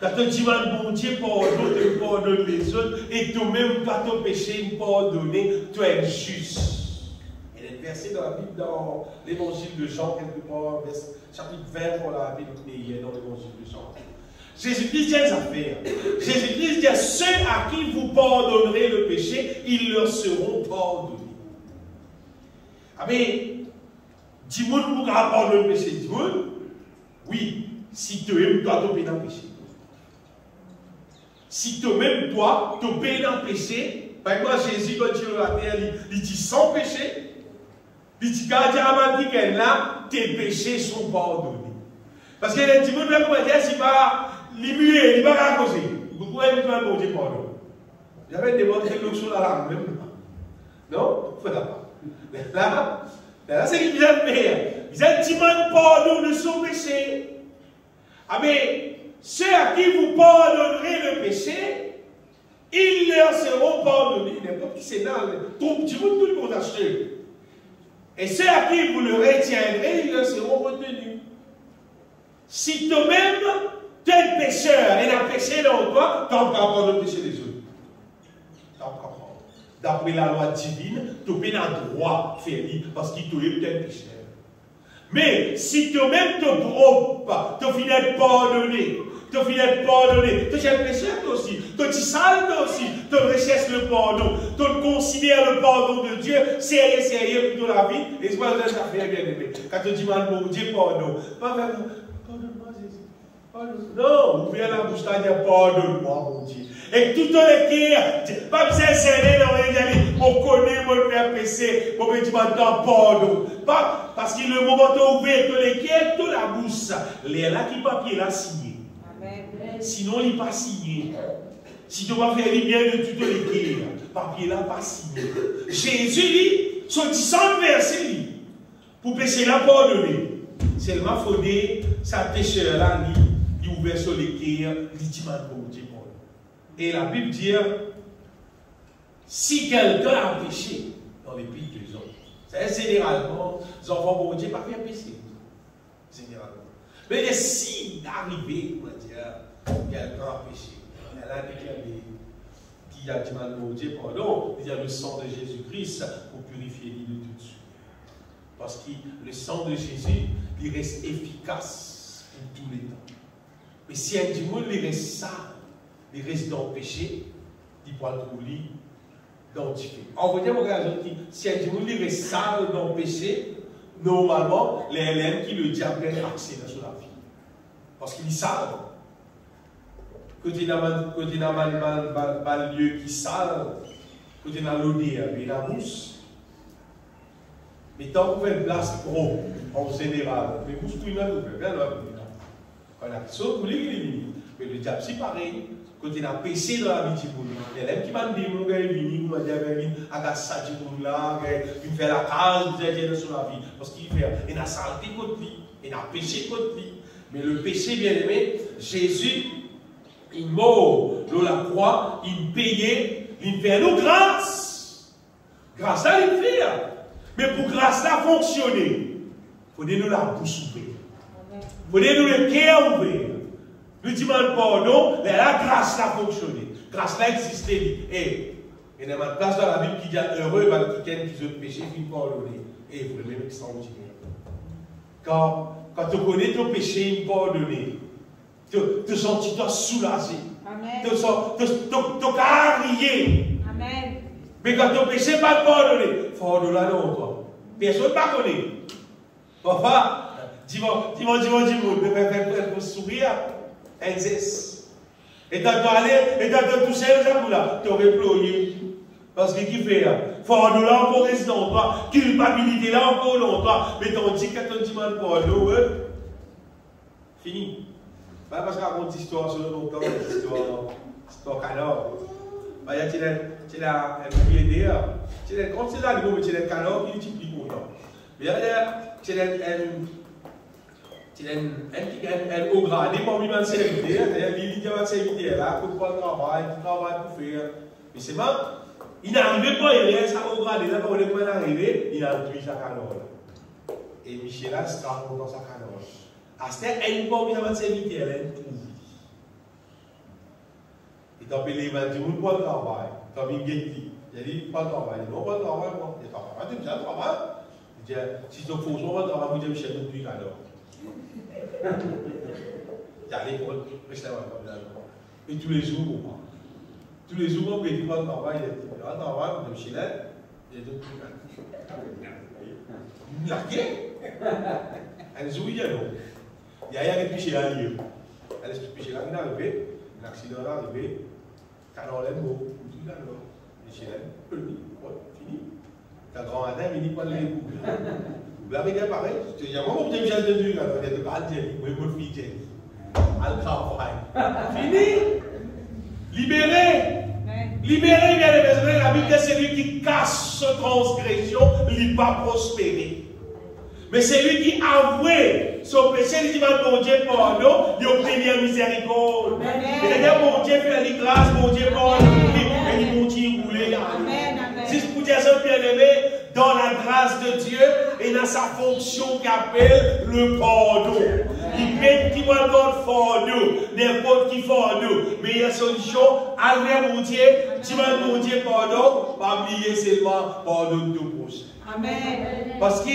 Quand tu dis, bon Dieu pardonne, tu pardonnes les autres, et toi-même, quand ton péché pardonné, tu es juste. Il y a un verset dans la Bible, dans l'évangile de Jean, quelque part, chapitre 20, on l'a appelé hier dans l'évangile de Jean. Jésus-Christ dit une affaire. Jésus-Christ dit à ceux à qui vous pardonnerez le péché, ils leur seront pardonnés. Ah mais, dis-moi pour pardonner le péché, dis-moi. Oui, si tu aimes, toi, tu peux dans le péché. Si toi-même, toi, tu peux dans le péché, par exemple, Jésus, quand il est la terre, il dit sans péché. Il dit, quand tu as dit là, tes péchés sont pardonnés. Parce que les petits gens, comment dire, c'est pas l'immuer, il va pas causer. Vous pouvez me faire bon Dieu pardon. J'avais démontré l'autre chose à la même. Non? Voilà. Là, c'est qu'il vient de faire. Ils demandent pardon de son péché. Ah mais, ceux à qui vous pardonnerez le péché, ils leur seront pardonnés. N'importe qui c'est dans le tout le monde acheté. Et ceux à qui vous le retiendrez, ils leur seront retenus. Si toi-même, tu es un pécheur et un péché dans toi, tu n'as pas pardonner le péché des autres. D'après la loi divine, tu as le droit de faire parce qu'il t'a eu un pécheur. Mais si toi-même te trompes, tu finis pardonner. Tu finis pardonner. Tu es péché toi aussi. Tu es sale toi aussi. Tu recherches le pardon. Tu considères le pardon de Dieu sérieux pour la vie. Et c'est pas ça fait bien aimé. Quand tu dis mal pour Dieu, pardon. Pas vraiment. Pardonne-moi, Jésus. Pardonne-moi. Non, ouvrir la bouche, tu dis pardonne-moi, mon Dieu. Et tout le cœur, pas besoin de s'aider dans les amis, on connaît mon frère péché, on peut dire pardon. Pas parce que le moment où ouvert tout le cœur, toute la bouche, les là qui papier là signé. Sinon, il n'est pas signé. Si tu vas faire le bien de tout le cœur, papier là pas signé. Jésus dit, son 10 verset, pour pécher là pardonner. Seulement, il faut dire, ça pécheur là, il ouvert sur le cœur, il dit pour Dieu. Et la Bible dit, si quelqu'un a péché dans les pays des hommes, c'est généralement, les enfants vont dire, pas faire péché. Généralement. Mais si arrivé, on va dire, quelqu'un a péché, elle a déclaré, qui a dit mal pour Dieu, pardon, il y a le sang de Jésus-Christ pour purifier l'île de tout. Parce que le sang de Jésus, il reste efficace pour tous les temps. Mais si un démon, il reste sale, il reste dans le péché, il pourra le trouver dans le péché. En voyant mon gars, si un démon il reste sale dans le péché, normalement, les élèves qui le diable a accès sur la vie. Parce qu'il est sale. Quand il y a un lieu qui est sale, quand il y a l'odeur, il y a la mousse. Mais tant qu'on fait une place pro, en général, les mousses pour une autre, bien là, on a sauf pour les mais le diable c'est pareil. Quand il a péché dans la vie du monde, il y a qui m'a dit, mon gars, il vient, à ça du monde là, il fait la case, il est sur la vie. Parce qu'il fait, il a saleté contre lui, il a péché contre lui. Mais le péché, bien aimé, Jésus, il mort dans la croix, il payait, il fait nous grâce. Grâce là, il fait. Mais pour grâce là fonctionner, il faut nous la bouche ouverte. Il faut nous le cœur ouvert. Nous disons pardon, mais la grâce là fonctionné. Grâce là existait. Et il y a une place dans la Bible qui dit heureux quelqu'un qui ont péché, qui pardonné. Et vous le même extraordinaire. Quand tu connais ton péché, il pardonné. Tu sens toi soulagé. Tu sens carrié. Amen. Mais quand ton péché n'est pas pardonné, il faut pardonner à toi. Personne ne connaît. Papa, dis-moi, pour sourire. Existe. Et quand tu allais, et quand tu touché le jambes là, tu aurais pleuré. Parce que qui fait fort de là encore reste dans toi, culpabilité là encore dans toi, mais ton dit quand tu dis mal pour l'eau, fini. Pas parce qu'on raconte l'histoire sur le long temps, histoire canard. Il y a un propriétaire, quand c'est là, il y a un canard qui est typique content. Mais il y a un haut gradé pour lui de serviteur, il dit à serviteur là, pour faire le travail pour faire. Mais c'est bon, il n'arrivait pas, il reste à haut gradé là, quand on est arrivé, il a tué sa canard. Et Michel a se raconte dans sa canard. À ce temps, il n'a pas de serviteur, il trouve. Il t'a appelé, il m'a dit, on pas de travail. Comme il dit, il a dit, pas de travail. Il dit, non, pas de travail, moi. Il dit, pas de travail. Il dit, si tu fais un travail, vous dites, Michel, on tué canard. J'allais pour et tous les jours, tous les jours, on peut dire pas de travail, il y a un travail, on est chez elle, il y a d'autres trucs. Une laquée, un jour, il y a l'eau. Il y a rien qui chez la lieu. Elle est chez la lieu, arrivé, l'accident est arrivé, canard l'aime beau, tout là, chez elle, fini. Ta grand-mère, il dit pas de l'égout. Vous l'avez dit pareil, je te dis, moi, je viens de dire, il y a de Algérie, moi, je suis Algérie. Al travail. Fini. Libéré. Libéré, bien aimé. La Bible dit c'est lui qui casse sa transgression, il n'est pas prospéré. Mais c'est lui qui avoue son péché, il dit, mon Dieu, pardon, il obtient miséricorde. Et il dit, mon Dieu, fait la grâce, mon Dieu, pardon, et il continue à rouler. Si je peux dire ça, bien aimé, dans la grâce de Dieu et dans sa fonction qu'appelle le pardon. Il met qui va dans le pardon, n'importe qui pardon. Mais il y a une solution, aller mon Dieu, tu vas mon Dieu pardon, pas oublier seulement pardon de proche. Amen. Parce que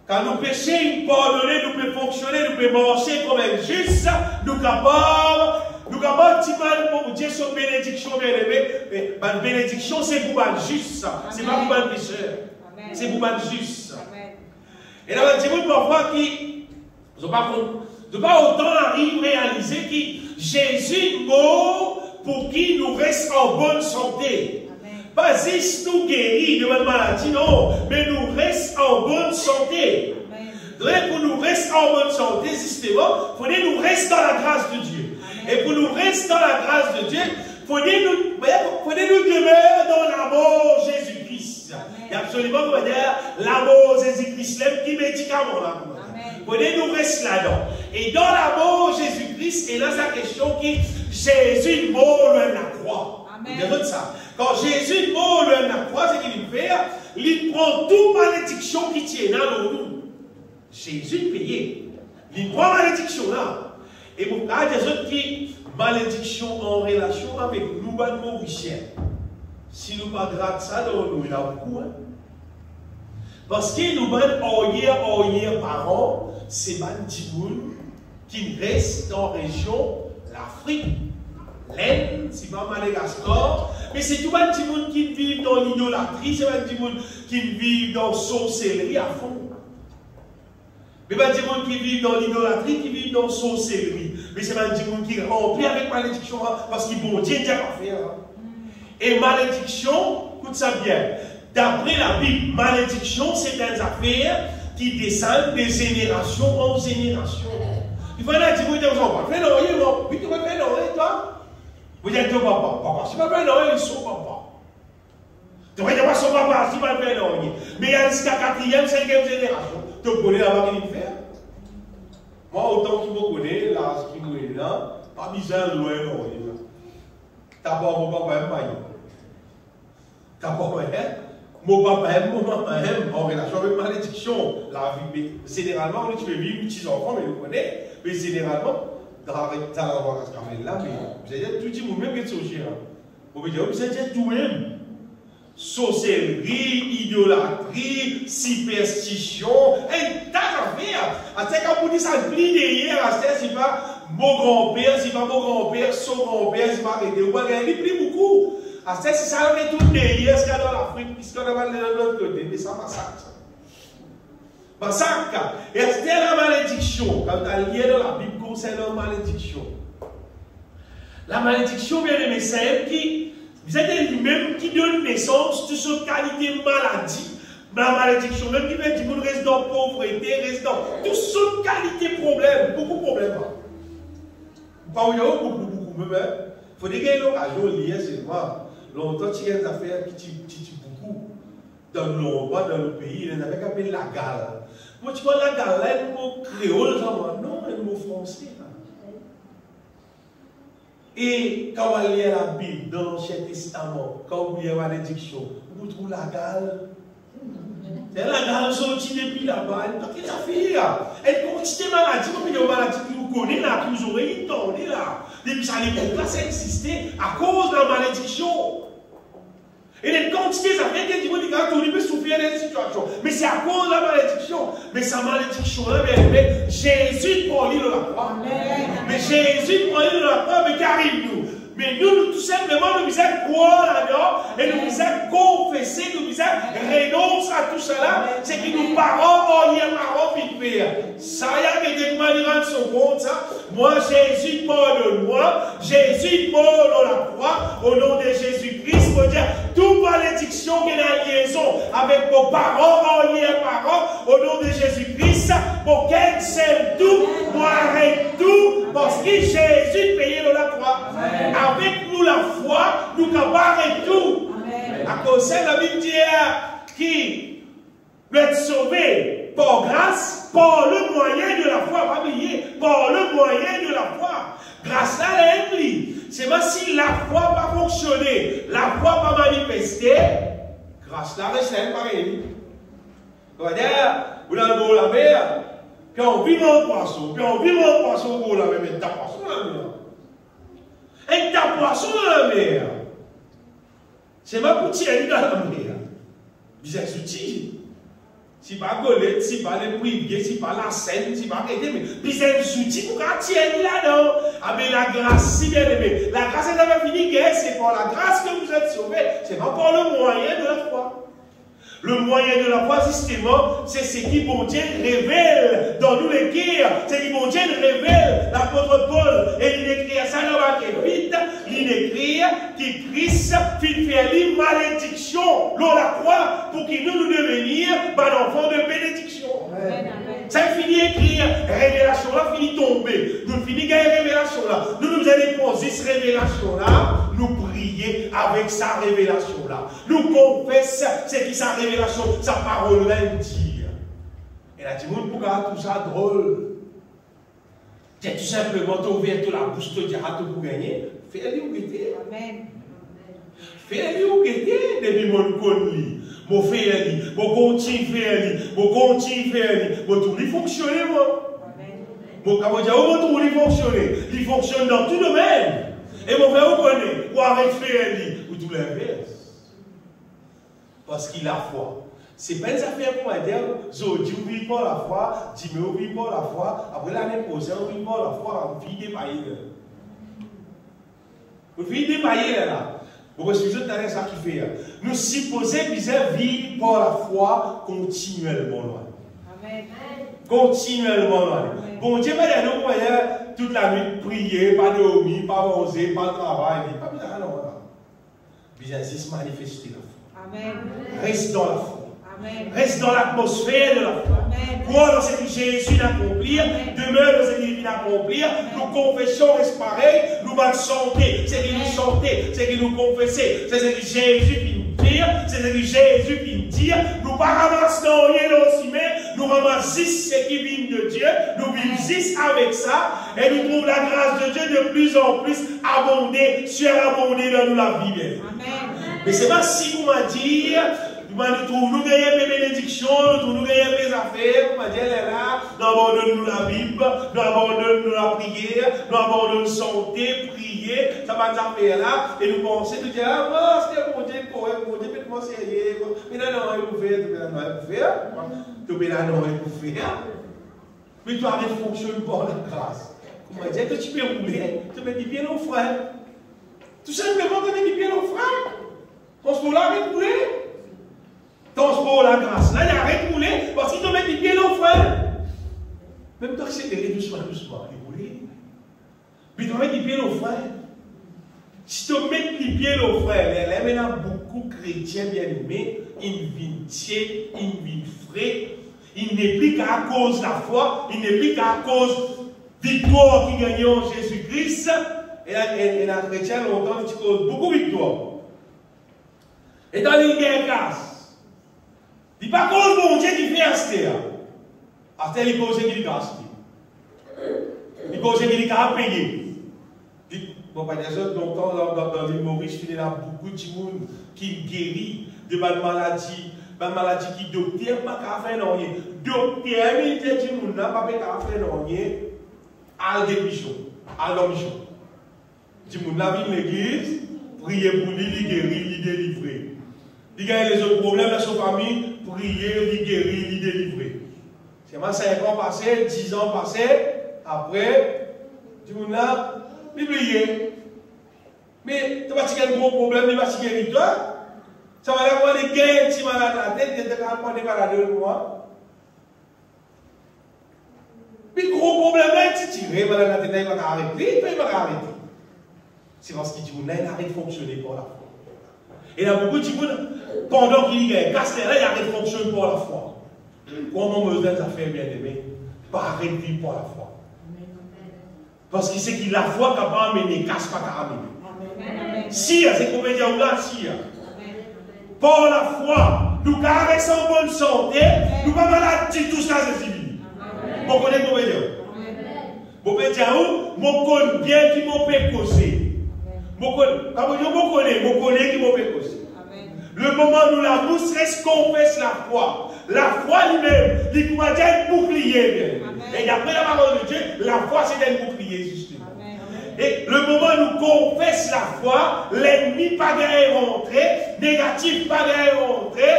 Quand nous péchons, nous pardonner, nous pouvons fonctionner, nous pouvons marcher comme un juste, nous capables, pour Dieu son bénédiction, bien aimé. Mais la bénédiction, c'est pour les justes, c'est pas pour les pécheurs. C'est pour les justes. Et là, il y a des gens parfois qui ne sont pas autant arriver à réaliser que Jésus est mort pour qu'il nous reste en bonne santé. Pas juste nous guérir de notre maladie, non, mais nous reste en bonne santé. Donc, pour nous rester en bonne santé, justement, il faut nous rester dans la grâce de Dieu. Et pour nous rester dans la grâce de Dieu, il faut nous demeurer dans l'amour Jésus-Christ. Il y a absolument, on va dire, l'amour Jésus-Christ, le petit médicament là. Il faut nous rester là-dedans. Et dans l'amour Jésus-Christ, et là, c'est la question qui Jésus mort le la croix. Amen. Ça. Quand Jésus mort le la croix, c'est qu'il fait, il prend toute malédiction qui tient dans nous. Jésus payé. Il prend malédiction là. Et pour qu'il y a des autres qui malédiction en relation avec nous, les Mauriciens. Si nous ne pas grave ça dans nous, il y a beaucoup. Hein? Parce que nous, les parents, c'est les gens qui restent dans la région, l'Afrique, l'Inde, c'est pas Madagascar, mais c'est tout les gens qui vivent dans l'idolâtrie, c'est les gens qui vivent dans la sorcellerie à fond. Mais pas des gens qui vivent dans l'idolâtrie, qui vivent dans la sorcellerie. Mais c'est pas des gens qui remplissent avec malédiction parce qu'ils vont dire qu'il y a à faire. Et malédiction, écoute ça bien. D'après la Bible, malédiction, c'est des affaires qui descendent de génération en génération. Il faut dire que vous êtes en papa. Fais l'oreille, non. Oui, tu vas faire l'oreille, toi. Vous êtes ton papa. Papa, si tu vas faire l'oreille, ils sont papa. Tu vas dire son papa, si tu vas faire l'oreille. Mais il y a jusqu'à 4e, 5e génération. Tu connais la marque qu'il fait. Moi, autant que vous connaissez, là, ce qui est là, pas besoin de loin l'oreille. D'abord, mon papa aime pas. D'abord, mon papa aime, mon maman aime, en relation avec malédiction. La vie, généralement, tu peux vivre petits enfants, mais vous connaissez. Mais généralement, dans la là, mais vous avez tout dit, vous-même, que c'est aussi. Vous pouvez dire, vous avez tout même. Sorcellerie, idolâtrie, superstition, un tas d'affaires. Quand vous dites ça, plie derrière, c'est pas mon grand-père, c'est pas mon grand-père, son grand-père, c'est pas arrêté. Vous voyez, il plie beaucoup. C'est ça, on est tout derrière ce qu'il y a dans l'Afrique, puisqu'on va aller de l'autre côté, mais ça massacre. Massacre. Et c'était la malédiction, quand tu as lié dans la Bible concernant la malédiction. La malédiction, bien aimé, c'est elle qui, vous êtes lui-même qui donne naissance à cette qualité de maladie. La malédiction, même qui veut dire qu'on reste dans la pauvreté, reste dans toute cette qualité de problème, beaucoup de problèmes. Pas beaucoup, mais il faut dire qu'il y a l'occasion de lire, c'est moi. Longtemps, tu as des affaires qui tuent beaucoup dans l'endroit, dans le pays, il y a un appelé la gale. Moi, tu vois, la gale, là, il y a un mot créole, non, il y a un mot français. Et quand on lit la Bible, dans l'Ancien Testament, quand on lit la malédiction, on trouve la gale. C'est la gale sortie depuis là-bas, il n'y a pas de affaires. Elle quantité de maladies, comme il y a une maladie que vous connaissez là, que vous aurez entendu là. Depuis ça, l'époque là, ça existait à cause de la malédiction. Et les quantités d'affaires qui disent qu'on peut souffrir des situations. Mais c'est à cause de la malédiction. Mais sa malédiction-là, mais Jésus prend l'île de la croix. Mais Jésus prend l'île de la croix, mais qu'arrive-nous? Mais nous, tout simplement, nous devons croire là-dedans et nous devons confesser, nous devons renoncer à tout cela. C'est que nous parents, hier, parents, vite fait. Ça y a que des manières sont contre ça. Moi, Jésus pardonne-moi. Jésus mort dans la croix au nom de Jésus-Christ pour dire toute malédiction qui est en liaison avec vos parents, hier, parents, au nom de Jésus-Christ, pour qu'elle s'aime tout, moi arrête tout, parce que Jésus payé dans la croix. Amen. Avec nous la foi, nous pouvons arrêter tout. Amen. À cause de la Bible dit qui veut être sauvé par grâce, par le moyen de la foi, pas oublier, par le moyen de la foi. Grâce là, elle est c'est même si la foi n'a pas fonctionné, la foi n'a pas manifesté, grâce là, reste pareil. On va dire, vous avez le la mer, puis on vit dans le poisson, puis on vit dans le poisson pour la mer, mais t'as poisson dans la mer. Et t'as poisson dans la mer. C'est ma petite dans la mer. Bizarre soutil. Si pas Golette, si pas les priviers, si pas la scène, si pas quelque chose, mais puis c'est un soutien pour qu'on tienne là-dedans. Ah mais la grâce, si bien aimé, la grâce est jamais finie, c'est par la grâce que vous êtes sauvés, c'est pas par le moyen de la foi. Le moyen de la foi, justement, c'est ce qui, bon Dieu, révèle dans nous les guerres. C'est ce qui, bon Dieu, révèle l'apôtre Paul. Et il écrit à ça dans vite, il écrit que Christ fit faire une malédiction l'on la croix pour qu'il nous devenir enfants de bénédiction. Amen. Ça finit écrire, révélation là finit tomber. Nous finissons gagner révélation là. Nous allons poser cette révélation là. Nous prier avec sa révélation là. Nous confessons ce qui sa révélation, sa parole là dit. Et là, tu vois, pourquoi tout ça drôle? C'est tout simplement ouvert la bouche de dire à tout pour gagner. Fais-le ou guetter. Amen. Fais-le ou guetter, depuis mon connu. Mon fais-le, mon continue faire-le, mon continue faire-le, mon tout il fonctionne, moi. Mon camarade, mon tout il fonctionne. Il fonctionne dans tout domaine. Et mon frère, vous connaissez, ou avec faire-le, ou tout l'inverse. Parce qu'il a foi. C'est pas une affaire pour dire, Zodi, vous vivez pas la foi, Jimmy, vous vivez pas la foi, après l'année prochaine, vous vivez pas la foi, vous vivez dépaillé. Vous vivez dépaillé là. Vous voyez, c'est ça qui fait. Nous supposons vivre par la foi continuellement. Amen. Continuellement. Bon Dieu, nous voyons toute la nuit prier, pas dormir, pas manger, pas travailler. Pas bien, non. Bien, c'est manifester la foi. Amen. Reste dans la foi. Amen. Reste dans l'atmosphère de la foi. Crois dans ce que Jésus a accompli, demeure dans ce qu'il vient accomplir. Nous confessons, reste pareil, nous allons chanter, c'est ce que nous chantons, c'est ce que nous confessons, c'est ce que Jésus vient nous dire, c'est ce que Jésus vient nous dire. Nous ne ramassons rien aussi, mais nous ramassons ce qui vient de Dieu, nous vivons avec ça, et nous trouvons la grâce de Dieu de plus en plus abondée, surabondée dans nous la vie. Amen. Mais c'est pas si vous m'avez dit. Nous gagnons des bénédictions, nous gagnons des affaires, nous là, nous abandonnons la Bible, nous abandonnons la prière, nous abandonnons la santé, prier, ça va nous faire là, et nous pensons, nous disons, ah, c'est bon Dieu, correct, bon Dieu, mais sérieux, mais non, il faut faire, tout le monde peut faire. Mais tu arrêtes de fonctionner par la grâce. Comment dire que tu peux rouler, tu mets des pieds au frère. Tout simplement, tu mets des pieds au frère. Ton sport là, arrête de rouler. Ton sport la grâce là, il arrête de rouler parce qu'il te met des pieds au frère. Même toi, accélérer doucement, et rouler. Mais tu mets des pieds au frère. Si tu mets des pieds au frère, il y a beaucoup de chrétiens bien aimés, ils viennent tiers, ils viennent frais. Il n'est plus qu'à cause de la foi, il n'est plus qu'à cause de victoire qui gagne en Jésus-Christ. Et les chrétiens longtemps, ils causent beaucoup de victoire. Et dans les guerres casse, il n'est pas cause de mon Dieu qui fait Astéa. Astéa, il cause qu'il casse. Il cause qu'il a payé. Bon, par exemple, longtemps, dans l'humoriste, il y a beaucoup de gens qui guérissent de bonnes maladies. Une maladie qui docteur pas qu'à faire non rien. Docteur il dit que nous n'a pas qu'à faire non rien. À guérison, à l'hommage. Dit nous n'a vu l'église, prier pour lui, il guérit, il délivrer. Il gagne les autres problèmes dans sa famille, prier, il guérit, il délivrer. C'est moi 5 ans passés, 10 ans passés, après, dit nous n'a prier. Mais tu vas tirer un gros problème, il va se guérir toi. Ça va avoir des gains si malade la tête, il y a des malades de moi. Puis gros problème là, tu tires, malade la tête, il va arrêter, il va arrêter. C'est parce qu'il dit, il arrête de fonctionner pour la foi. Et il y a beaucoup de gens, pendant qu'il gagne, casse là, il arrête de fonctionner pour la foi. Comment me donne ça fait bien aimé, pas arrêter de vivre pour la foi. Parce qu'il sait qu'il a la foi qui va amener, casse pas qu'à amener. Si, c'est combien de là, si. Par la foi, nous caressons en bonne santé, nous pas malades, tout ça c'est civil. Vous connaissez mon médium? Vous pouvez dire où? Mon connais bien qui m'ont fait causer. Mon connais qui m'ont fait causer. Le moment où nous la bouche reste confesse la foi. La foi lui-même, il pourra dire un bouclier. Et d'après la parole de Dieu, la foi c'est un bouclier justement. Et le moment où nous confessons la foi, l'ennemi pas gagné rentrer, négatif pas gagné rentrer,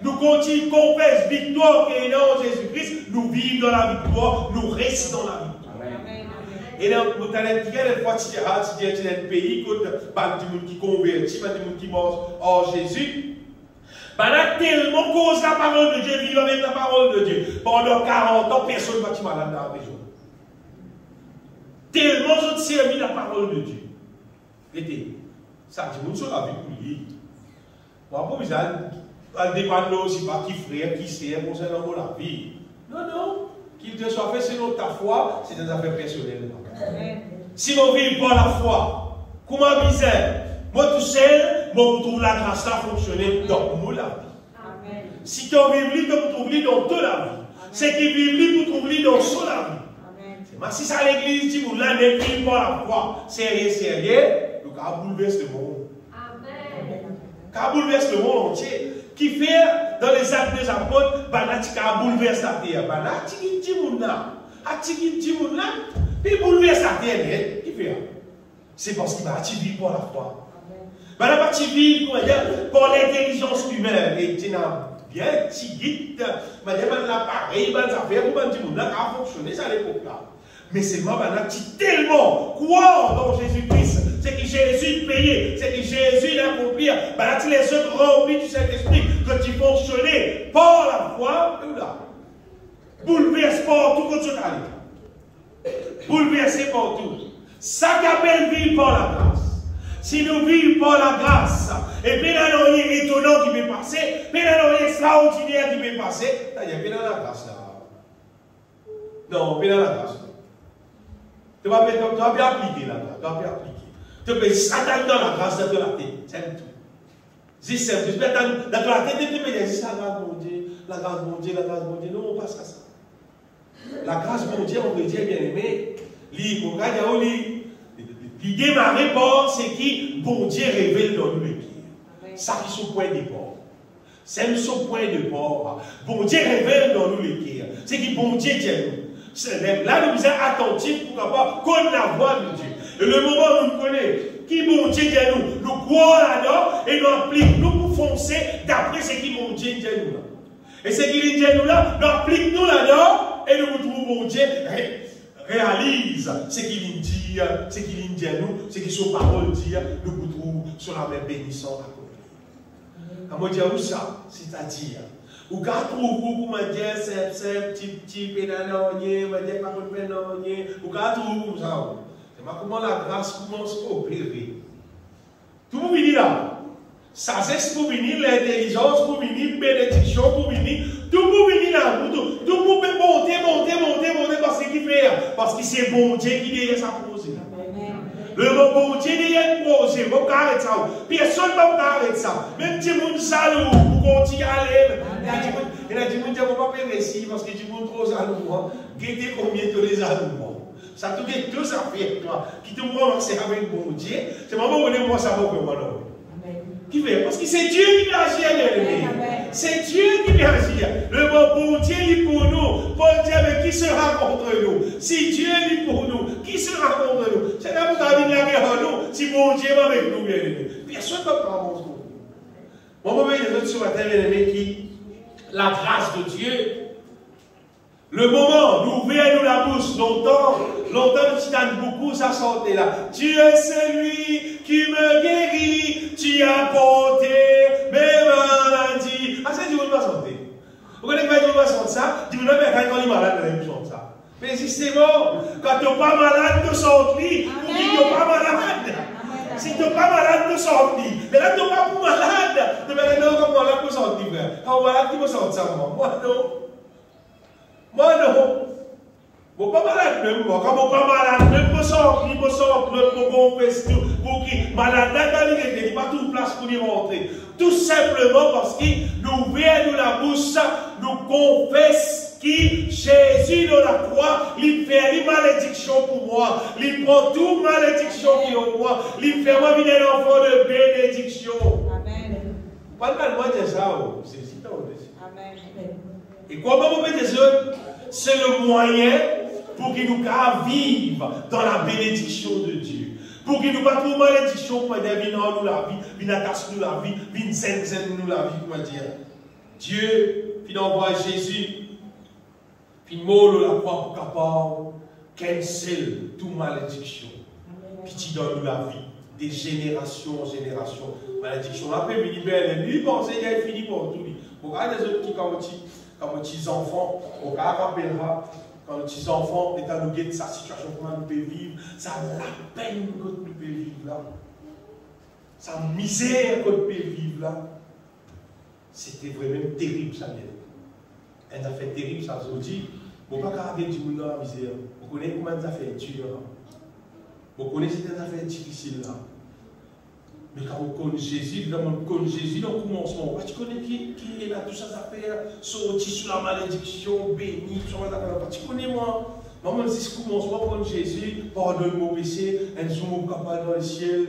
nous continuons, confesse victoire qui est dans Jésus-Christ, nous vivons dans la victoire, nous restons dans la victoire. Et là, vous avez dit qu'elle fois tu es dans un pays, quand des gens qui convertissent, des gens qui mangent hors Jésus, là, tellement cause la parole de Dieu, vivre avec la parole de Dieu. Pendant 40 ans, personne ne va être malade dans la région. Tellement je servi la parole de Dieu. Et ça dit, nous sommes la vie pour lui. Moi, pour vous, elle dépend aussi pas qui frère, qui sert, concernant la vie. Non, non. Qu'il te soit fait selon ta foi, c'est des affaires personnelles. Si on vit pas la foi, comment misère, moi tout seul, moi je trouve la grâce là fonctionner dans mon la vie. Si tu vis tu trouves dans toute la vie. C'est qui vivent tu trouves dans son la vie. Mais si ça l'église dit, vous là, ne vivez pas la foi, sérieux, donc ça bouleverse le monde. Ça bouleverse le monde entier. Qui fait dans les actes des apôtres, Banati a bouleversé la terre. Banati qui dit mon là, puis bouleverse la terre. Qui fait? C'est parce qu'il va vivre pour la foi. Banati vivre pour l'intelligence humaine. Et tu n'as bien tigit, l'appareil, l'affaire, pour dire mon là, a fonctionné à l'époque là. Mais c'est moi, Banati tellement croire dans Jésus-Christ. C'est que Jésus payait, c'est que Jésus l'accomplit. Banati les autres remplis du Saint-Esprit. Quand ils fonctionnaient par la foi, bouleverse partout quand tu allais. Bouleversé partout. Ça qu'appelle vivre par la grâce. Si nous vivons par la grâce, et bien il y a rien étonnant qui peut passer, bien il y a rien extraordinaire qui peut passer, il y a bien dans la grâce là. Non, bien dans la grâce. Tu vas bien appliquer la grâce, tu vas bien appliquer. Tu peux s'attendre dans la grâce de la tête, c'est tout. C'est simple. Tu peux dans la tête, tu peux dire, c'est la grâce mon Dieu, la grâce mon Dieu, la grâce mon Dieu. Non, on passe à ça. La grâce mon Dieu, on veut dire bien aimé, l'idée démarrer par ce qui bon Dieu révèle dans nous les pieds. Ça qui sont point de port. C'est son point de port. Bon Dieu révèle dans nous les pieds. C'est qui bon Dieu dit nous. Là, nous sommes attentifs pour avoir connaître la voix de Dieu. Et le moment où nous connaissons, qui bon Dieu dit nous croyons là-dedans et nous appliquons nous pour foncer d'après ce qui bon Dieu dit nous. Et ce qu'il dit nous là, nous appliquons nous là-dedans et nous trouvons bon Dieu réalise ce qu'il dit, ce qu'il dit à nous, ce que son parole dit, nous vous trouvons sur la même bénissance accomplie. Comment dire où ça? C'est-à-dire, ou quand trouve comment dire c'est petit pénalonier, on va dire pas de pénalonier, ou quand trouve ça. C'est comment la grâce commence à opérer. Tout pour venir là. Ça c'est pour venir l'intelligence, pour venir bénédiction, pour venir tout pour venir là, tout pour monter parce qu'il fait, parce que c'est bon Dieu qui derrière sa projet. Le bon Dieu derrière une projet, vous pouvez arrêter ça. Personne ne peut arrêter ça. Même si vous êtes jaloux, vous continuez à aller. Il a dit, vous ne pouvez pas faire récit parce que tu es trop jaloux. Guettez combien de les jaloux. Ça te dit deux affaires, toi, qui te montrent c'est avec bon Dieu. C'est vraiment moi ça va pour moi. Qui fait? Parce que c'est Dieu qui vient agir. C'est Dieu qui vient agir. Le bon Dieu est pour nous. Paul dit, mais qui sera contre nous? Si Dieu est pour nous, qui sera contre nous? C'est là pour venir avec nous. Si bon Dieu est avec nous, bien aimé. Personne ne peut pas contre nous. Moi, je vais vous dire sur la terre, bien aimé, qui la grâce de Dieu. Le moment d'ouvrir nous la bouche, longtemps, tu t'as beaucoup, ça sortait là. Tu es celui qui me guérit, tu as porté mes maladies. Ah, c'est du monde va chanter. Vous connaissez pas du monde va chanter ça? Du monde va quand il est malade, il chante ça. Mais justement, quand tu n'es pas malade, tu sors lui, ou tu n'es pas malade. Si tu n'es pas malade, tu sors lui. Mais là, tu n'es pas malade. Tu vas dire non, comme malade, tu sors lui. Quand malade, tu peux sortir ça, moi non. Moi non. Je ne suis pas malade même. Quand je ne suis pas malade, même je sors, pour qui malade, il n'y a pas toute place pour y rentrer. Tout simplement parce que nous ouvrons la bouche, nous confessons que Jésus dans la croix, il fait une malédiction pour moi. Il prend toute malédiction qui est en moi. Il fait moi venir un enfant de bénédiction. Amen. Pas de moi de ça, c'est si tard. Amen. Et comment vous mettez ça? C'est le moyen pour qu'il nous vivre dans la bénédiction de Dieu. Pour qu'il nous pas trop malédiction pour dire, nous la vie, nous attache nous la vie, nous zen nous la vie, comment dire. Dieu, puis envoie Jésus, puis mort la croix pour capable, cancel toute malédiction. Puis tu donnes la vie, des générations en génération. Malédiction. Après, il dit, lui, pensait qu'il est fini pour tout. Pour regarder les autres qui, comme petits enfants, on rappellera, quand les petits enfants, étant nous de sa situation, comment nous pouvons vivre, ça a la peine que nous pouvons vivre là. Ça a misère que nous pouvons vivre là. C'était vraiment terrible, ça vient. Elle a fait terrible, ça se dit. On ne peut pas avoir du monde dans la misère. Vous connaissez comment ça fait dur. Vous connaissez des affaires difficiles là. Mais quand on connaît Jésus, dans le commencement, tu connais qui est là, toutes ces affaires, sorti sous la malédiction, béni, tu connais moi. Maman, c'est ce commencement pour Jésus, pardonne mon péché, un zoom capable dans le ciel.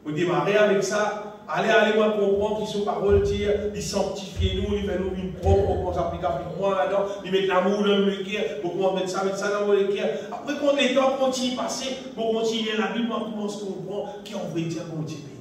Vous démarrez avec ça. Allez-moi comprendre qui sont paroles dire, ils sanctifient nous, ils font nous une propre, on s'applique avec moi là-dedans, ils mettent l'amour dans le cœur, pour qu'on mette ça dans le cœur. Après qu'on les temps continue à passer, pour continuer la Bible, on commence à comprendre qui on veut dire bon Dieu béni.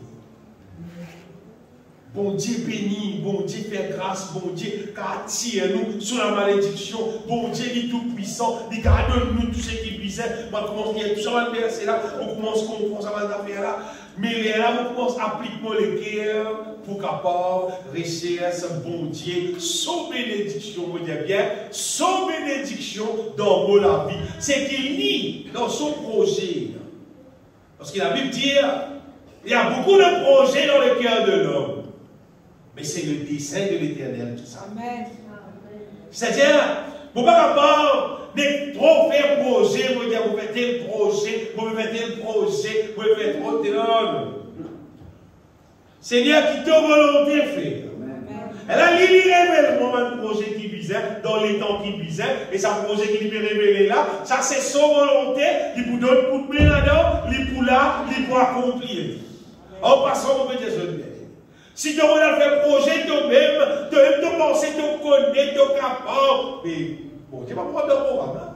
Bon Dieu béni, bon Dieu fait grâce, bon Dieu attire nous sous la malédiction, bon Dieu est tout puissant, il garde nous tout ce qui brisait. Moi, comment dire, tout ça va le verser là, on commence à comprendre ça va faire là. Mais là, on commence à appliquer le cœur pour capable rester ce bon Dieu, sans bénédiction, vous dites bien, sans bénédiction dans la vie. C'est qu'il lit dans son projet. Parce que la Bible dit, il y a beaucoup de projets dans le cœur de l'homme. Mais c'est le dessein de l'Éternel tout ça. Amen. C'est-à-dire, vous ne pouvez pas capable de trop faire projet, vous dire, vous faites tel projet, vous faites tel projet, vous faites trop tel homme. Seigneur, qui t'a volonté faire. Elle a lu révèlement un projet qui visait, dans les temps qui visait, et sa projet qui lui révélé là, ça c'est son volonté, il vous donne pour de là-dedans, il pour là, il pour accomplir. En passant, vous pouvez dire, si tu as fait projet toi-même, tu as pensé, tu connais, tu es capable. Mais bon, tu ne vas pas prendre de programme.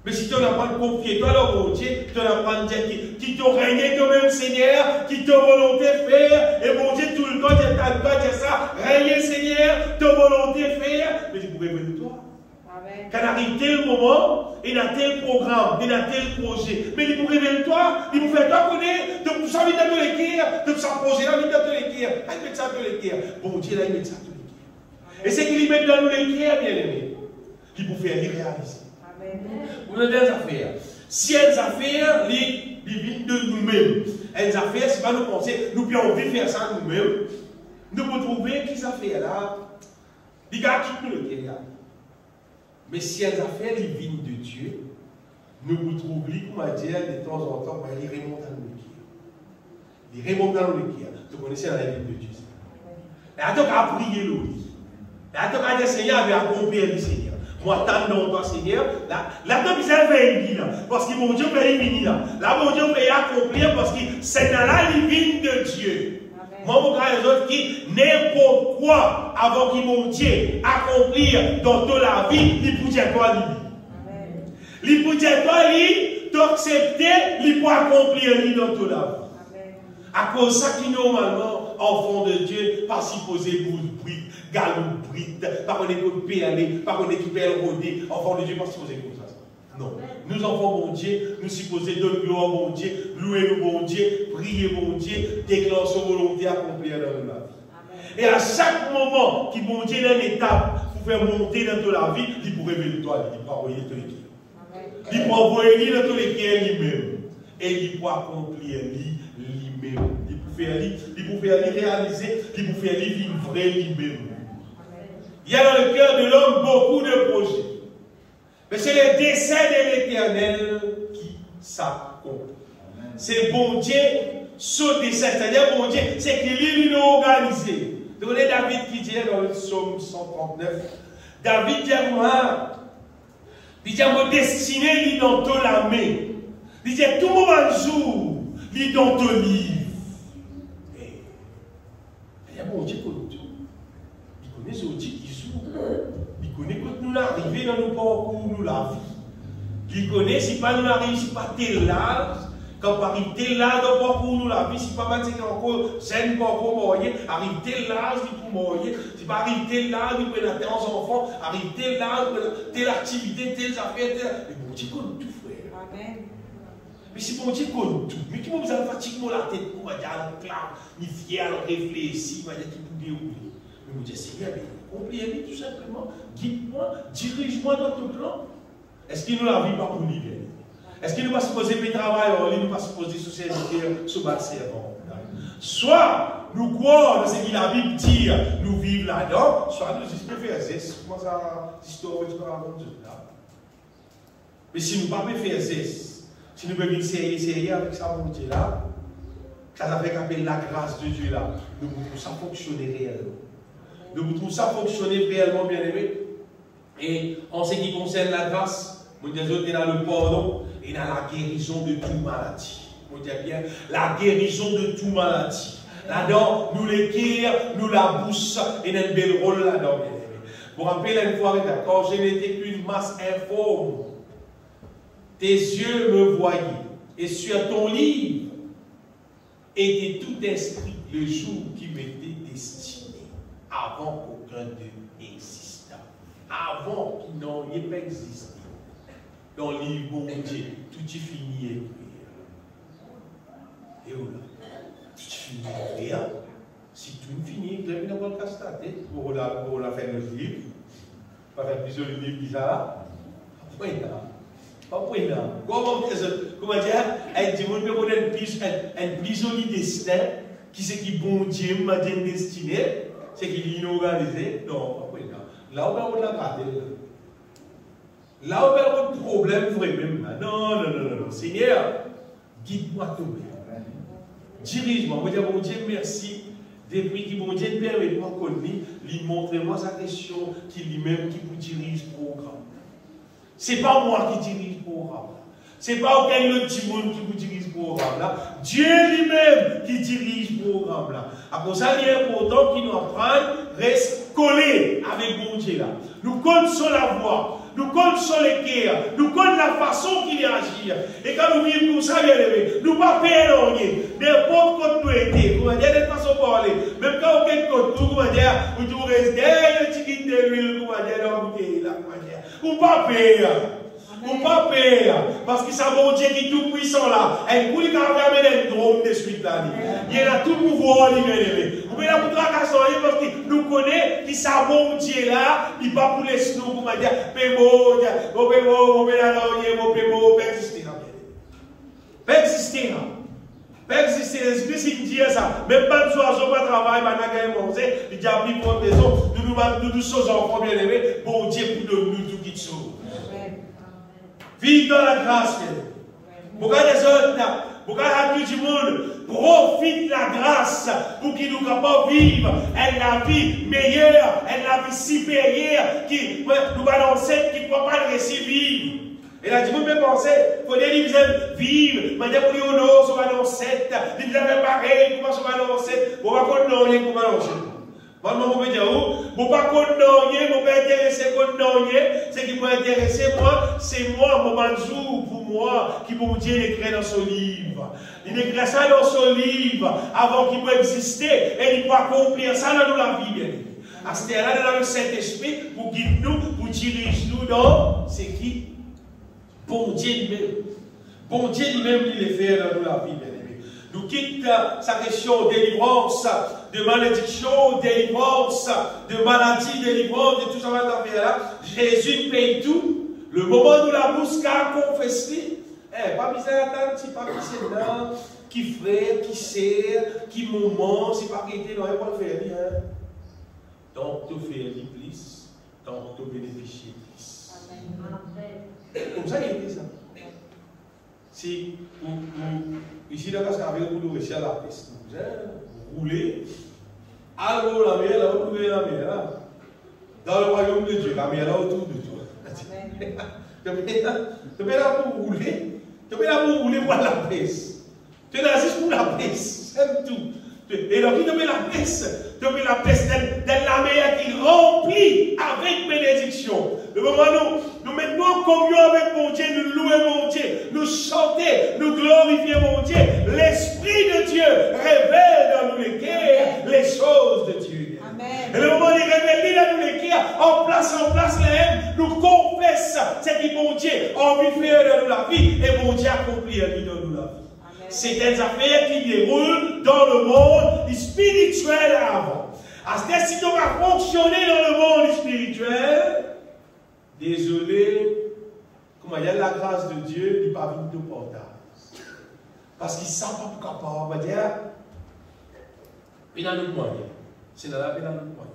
Mais si tu n'as pas de confier, toi, alors, bon Dieu, tu n'as pas de dire qui t'a régné toi-même, Seigneur, qui t'a volonté faire, et bon Dieu, tout le temps, tu as dit ça, régner, Seigneur, ta volonté faire, mais tu pourrais venir toi. Quand arrive tel moment, il y a tel programme, il y a tel projet, mais il pourrait venir toi, il vous fait toi connaître, de tout ça, il dans les cœurs, de tout ça, projet là, il dans les cœurs, il met ça dans les cœurs. Bon Dieu, là, il met ça dans les cœurs. Et c'est qu'il met dans les cœurs, bien aimé, qui vous fait les réaliser. Vous avez des affaires. Si elles affaires, les viennent de nous-mêmes. Elles affaires, c'est pas nous penser, nous pouvons envie de faire ça nous-mêmes. Nous pouvons trouver qu'ils affaires là, les gars qui nous le cœur. Mais si elles affaires, les vignes de Dieu, nous pouvons trouver, comment dire, de temps en temps, ils remontent à nous le cœur. Ils remontent à nous le cœur. Vous connaissez la vie de Dieu. Et attends qu'à prier le oui. Et attends qu'à dire Seigneur, avec accomplir le Seigneur. Moi, tant dans toi, Seigneur, là, tu as besoin de parce que mon Dieu peut venir là. Là, mon Dieu peut accomplir parce que c'est dans la ligne de Dieu. Moi, mon frère, les autres qui, n'importe quoi, avant que mon Dieu accomplir dans toute la vie, il peut dire toi, lui. Il peut dire toi, lui, t'accepter, il peut accomplir lui dans toute la vie. À cause de ça, qui normalement, enfant de Dieu, pas supposé pour bride, galop bride, pas qu'on écoute péaler, pas qu'on écoute rôder, enfant de Dieu, pas supposé pour ça. Non. Nous, enfants bon Dieu, nous supposons donner gloire à bon Dieu, louer le bon Dieu, prier bon Dieu, déclarer sa volonté accomplie dans la vie. Et à chaque moment qui bon Dieu dans une étape pour faire monter dans toute la vie, il pourrait révéler toi, il pourra envoyer tous les cœurs. Il pourra envoyer dans tous les cœurs lui-même. Et il pourra accomplir lui-même. Il peut faire lui réaliser, il peut faire lui vivre vrai lui-même. Il y a dans le cœur de l'homme beaucoup de projets. Mais c'est le dessein de l'Éternel qui s'accomplit. C'est bon Dieu, ce dessein, c'est-à-dire bon Dieu, c'est qu'il l'a organisé. Vous voyez David qui dit dans le psaume 139, David dit à moi, il dit à mon destiné, il est dans ton la main. Il dit tout moment jour, il est dans ton livre. Il y a bon Dieu pour nous. Il connaît ce Dieu qui joue. Il connaît quand nous arrivons dans nos parcours, nous la vie. Il connaît si pas nous arrivons, si pas tel âge, Quand on arrive tel là dans le pour nous, la vie, si pas mal, c'est encore zen pour mourir, arrive tel là, pour mourir, si pas arrive tel là, pour prendre tes enfants, arrive tel là, telle activité, telle affaire, telle. Mais bon Dieu connaît tout, frère. Amen. Mais si bon Dieu connaît tout, mais qui m'a besoin de fatiguer la tête pour dire, clair, ni fier, réfléchir, va dire qui peut dérouler. Mais mon Dieu, Seigneur, oublie tout simplement, guide-moi, dirige-moi dans ton plan. Est-ce qu'il nous la vie pas pour lui? Est-ce qu'il nous va se poser mes travail, ou il nous va se poser société sous bas servant? Soit nous croyons dans ce que la Bible dit, nous vivons là-dedans, soit nous disons faire ça. Comment ça, l'histoire est avant Dieu là? Mais si nous ne pouvons pas faire ça, si nous pouvons essayer avec ça, mon Dieu là, ça fait qu'appelle la grâce de Dieu là, nous pouvons ça fonctionner réellement. Nous pouvons ça fonctionner réellement, bien aimé. Et en ce qui concerne la grâce, mon Dieu, il y a le pardon. Et dans la guérison de toute maladie. Vous dites bien, la guérison de toute maladie. Là-dedans, nous les guérir, nous la bouche, et un bel rôle là-dedans. Vous vous rappelez une fois, quand je n'étais qu'une masse informe, tes yeux me voyaient, et sur ton livre était tout inscrit le jour qui m'était destiné, avant qu'aucun d'eux n'existât, avant qu'il n'en ait pas existé. Dans le livre, bon Dieu, tout est fini écrit. Et voilà, tout est fini écrit. Si tout est fini, vous avez une bonne casse-tête pour la faire notre livre. Pas faire plusieurs livres qui ça. Pas pour là. Comment dire, elle dit, on peut connaître un plus joli destin, qui c'est qui bon Dieu m'a destiné, c'est qu'il est inorganisé. Non, pas pour là. Là, on l'a gardé. Là, on a un problème vraiment. Non. Seigneur, guide-moi tout. Dirige-moi. Moi, je dis, bon Dieu, merci. Depuis que mon Dieu permet de me connaître, lui montre-moi sa question qui lui-même qui vous dirige le programme. Ce n'est pas moi qui dirige le programme. Ce n'est pas aucun autre monde qui vous dirige le programme. Là. Dieu lui-même qui dirige le programme. Là. À cause ça, il est important qu'il nous apprenne, reste collé avec mon Dieu. Là. Nous connaissons la voix. Nous connaissons les cœurs, nous connaissons la façon qu'il agit. Et quand nous vivons pour ça, bien aimé, nous ne pas perdre n'importe quoi nous aider. Vous voyez, de façon parler. Même quand vous êtes contre nous, vous voyez, vous restez derrière le ticket de l'huile, vous voyez, dans le bouteille, là, vous ne pas perdre. Vous ne pas perdre. Parce que c'est mon Dieu qui est tout puissant là. Et vous, il a amené un drôme de suite là. Il y a tout pouvoir, bien aimé. Vous pouvez la montrer parce que nous connaissons qui c'est bon Dieu là, il va pour les snows, vous m'avez dit, persister, l'esprit s'il dit ça, même pas de soir, pas travail, pas de manger, il dit à plus pour maison, nous sommes enfants bien aimés, bon Dieu pour nous tout qui sauve. Vive dans la grâce, pourquoi des autres, pourquoi tout le monde profite de la grâce pour qu'il nous capable de vivre la vie meilleure, la vie supérieure qui nous va l'enseigner, qui ne peut pas le laisser vivre. Et là, tu peux penser, il faut dire qu'ils vivre, mais pour dire, non, ça va l'enseigner, ils avaient pareil, comment ça va l'enseigner, on va condamner, comment l'enseigner. Maintenant, vous pouvez dire, vous ne pas condamner, vous ne pas intéresser, condamner, ce qui m'a intéressé, moi, c'est moi, mon manjou, pour moi, qui mon Dieu écrit dans son livre. Il écrit ça dans son livre, avant qu'il puisse exister, et il peut accomplir ça dans la vie, bien. À ce moment-là, dans le Saint-Esprit, pour guide nous, pour dirige nous dans ce qui, bon Dieu lui-même. Bon Dieu lui-même, il est fait dans la vie, bien. Nous quitte sa question de délivrance, de malédiction, délivrance, de maladie, délivrance, de tout ça va faire là. Jésus paye tout. Le moment où la bouche a confessé, pas besoin d'attendre, c'est pas qui c'est là, qui frère, qui sert, qui moment, c'est pas qui était là, il va le faire rien. Donc, tu fais plus, donc tu bénéficies plus. Comme ça, il dit ça. Si ici, dans le cas où vous réussissez à la piste, vous roulez, alors la mer, là, vous trouvez la mer, là. Dans le royaume de Dieu, la mer, là, autour de toi. Tu es là pour rouler, tu es là pour rouler pour la piste. Tu es là juste pour la piste, c'est tout. Et donc, il te met la peste dans la mer qui remplit avec bénédiction. Le moment où nous mettons en communion avec mon Dieu, nous louons mon Dieu, nous chantons, nous glorifions mon Amen. Et le moment de révéler dans nous les cœurs, en place, la haine, nous confessons ce qui bon Dieu a envie de faire dans nous la vie, et bon Dieu accomplit dans nous la vie. C'est des affaires qui déroulent dans le monde spirituel avant. À si on va fonctionner dans le monde spirituel, désolé, comment il y a la grâce de Dieu, il n'est pas venu de portage. Parce qu'il ne sait pas pourquoi on va dire, il a notre moyen. C'est dans la paix dans notre moyen.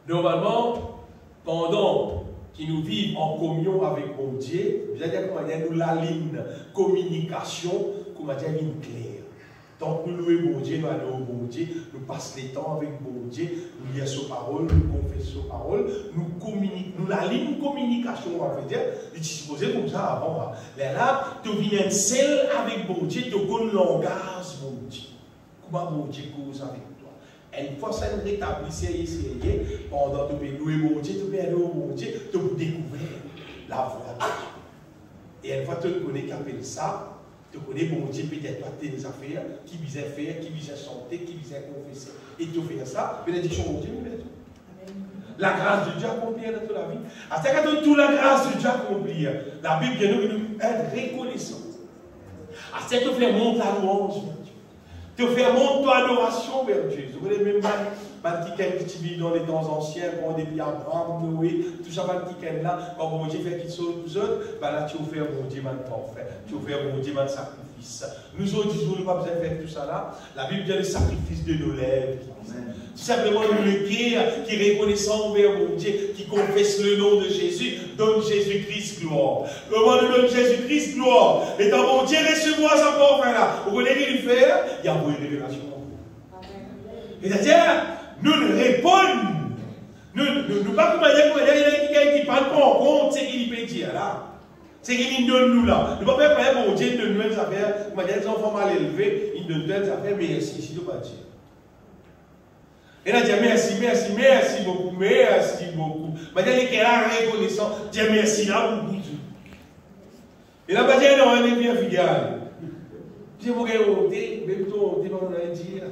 Normalement, pendant qu'ils nous vivent en communion avec mon Dieu, vous allez dire comment dire, nous la ligne communication, comment dire, ligne claire. Donc nous louons mon Dieu, nous allons au bon Dieu, nous passons les temps avec mon Dieu, nous lisons sa parole, nous confessons sa parole, nous communiquons, nous la ligne communication, on va dire, il supposé comme ça avant. Là, tu viens seul avec mon Dieu, tu connais le langage mon Dieu. Comment mon Dieu cause avec toi? Et une fois ça nous rétablit, c'est pendant que tu peux louer mon Dieu, tu peux aller au mon Dieu, tu peux découvrir la voix de Dieu. Et une fois que tu connais qui appelle ça, tu connais mon Dieu, peut-être toi tes affaires, qui visait faire, qui visait chanter, qui visait confesser. Et tu fais ça, bénédiction mon Dieu, la grâce de Dieu accomplie dans toute la vie. À ce que toute la grâce de Dieu accomplie, la Bible nous aide reconnaissant. À ce que tu fais monter la louange, tu fais monter ton adoration vers Dieu. Vous voyez même qui vit dans les temps anciens, quand depuis Abraham, Noé, tout ça, là, quand mon Dieu fait qu'il sauve tous autres, là tu offres mon Dieu maintenant fait. Tu offres mon Dieu maintenant sacrifice. Nous autres, nous n'avons pas besoin de faire tout ça là. La Bible dit le sacrifice de nos lèvres. Tout simplement, nous le guerre qui reconnaissant envers mon Dieu, qui confesse le nom de Jésus, donne Jésus-Christ gloire. Comment nous donne Jésus-Christ gloire? Et dans mon Dieu, recevoir sa parole là. Vous voulez lui faire? Il y a une révélation. C'est-à-dire, nous répondons. Nous pas comment dire, il y a quelqu'un qui parle pas en compte, c'est qu'il peut dire là. C'est qu'il donne nous là. Nous ne pouvons pas faire mon Dieu de nouvelles affaires. Comment dire, les enfants mal élevés, ils donnent des affaires, mais si tu ne pas dire. Et là, Dieu merci, merci beaucoup, merci beaucoup. Maintenant, il y a reconnaissant, Dieu merci là beaucoup. Et là, Dieu non, on est bien fidèle. Dieu vous avez honté, même toi, on va dire.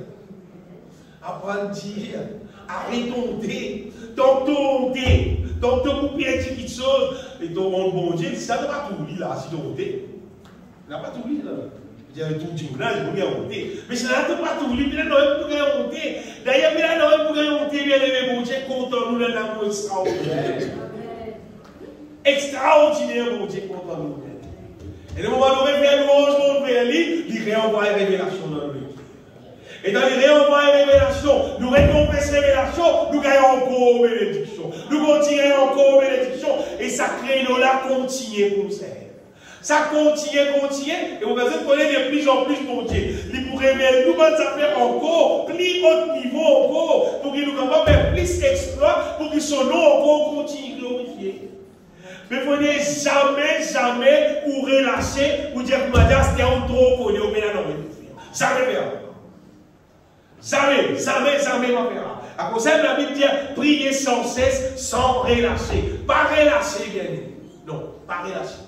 Apprendre à dire, arrêtons de, donc tu coupes quelque chose, et ton bon Dieu, ça ne va pas tout lire là, si tu as honté. Il n'a pas tout lire là. Il y a tout dit, là, je vais honter. Mais ça n'a pas tout lire, mais là, non, il faut honter. D'ailleurs, mais là, non, il faut honter, bien aimé, bon Dieu, content nous, là, l'amour extraordinaire. Extraordinaire, bon Dieu, content nous. Et le moment où on fait louange, on fait lui, il réenvoie une révélation dans le livre. Et dans les réenvois et révélations, nous récompensons révélation, nous gagnons encore bénédiction. Nous continuons encore bénédiction. Et ça crée nous là, continuer pour nous servir. Ça continue, et vous allez connaître de plus en plus mon Dieu. Il pourrait révéler nous faire encore, plus haut niveau encore, pour qu'il nous capable de faire plus d'exploits, pour que son nom encore continue glorifié. Mais il ne faut jamais ou relâcher, ou dire que madame, c'était un trop connu, mais là, non, jamais faire. Jamais, ma frère. À cause de la Bible dit, priez sans cesse, sans relâcher. Pas relâcher, bien aimé. Non, pas relâcher.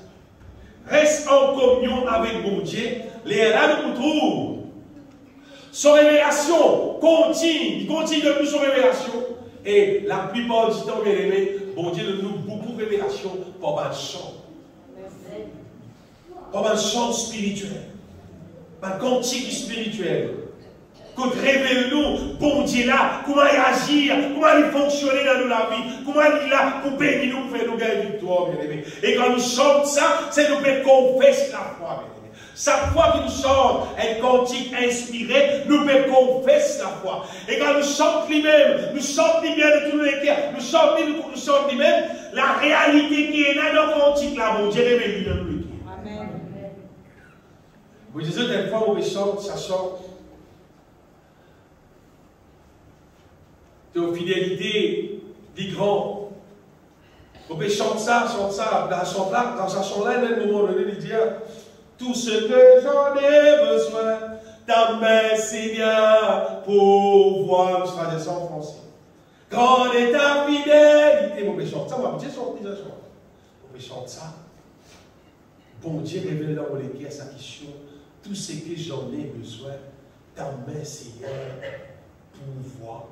Reste en communion avec mon Dieu. Les là, nous trouvons. Son révélation continue. Il continue de plus son révélation. Et la plupart du temps, bien aimé, bon Dieu nous donne beaucoup de révélations pour un chant. Pour un chant spirituel. Un cantique spirituel. Qu'on révèle-nous, bon Dieu là, comment il agit, comment il fonctionne dans la vie, comment il est là pour bénir nous, pour faire nous gagner victoire, bien aimé. Et quand nous chantons ça, c'est nous pouvons confesser la foi, bien aimé. Chaque fois que nous chantons un cantique inspiré, nous pouvons confesser la foi. Et quand nous chantons lui-même, nous chantons bien de tous les cœurs, nous chantons lui-même, la réalité qui est dans nos cantiques là, bon Dieu révèle dans nous. Amen. Vous disiez, des fois, on chante, ça chante. De fidélité dit grand. On peut chanter ça, dans sa chanson-là, il y a un moment donné, il dit tout ce que j'en ai besoin, ta main, Seigneur, pour voir. Je traduis ça en français. Grande est ta fidélité. On peut chanter ça, on peut chanter ça. On peut chanter ça. Bon Dieu révèle dans mon cœur sa question. Tout ce que j'en ai besoin, ta main, Seigneur, pour voir.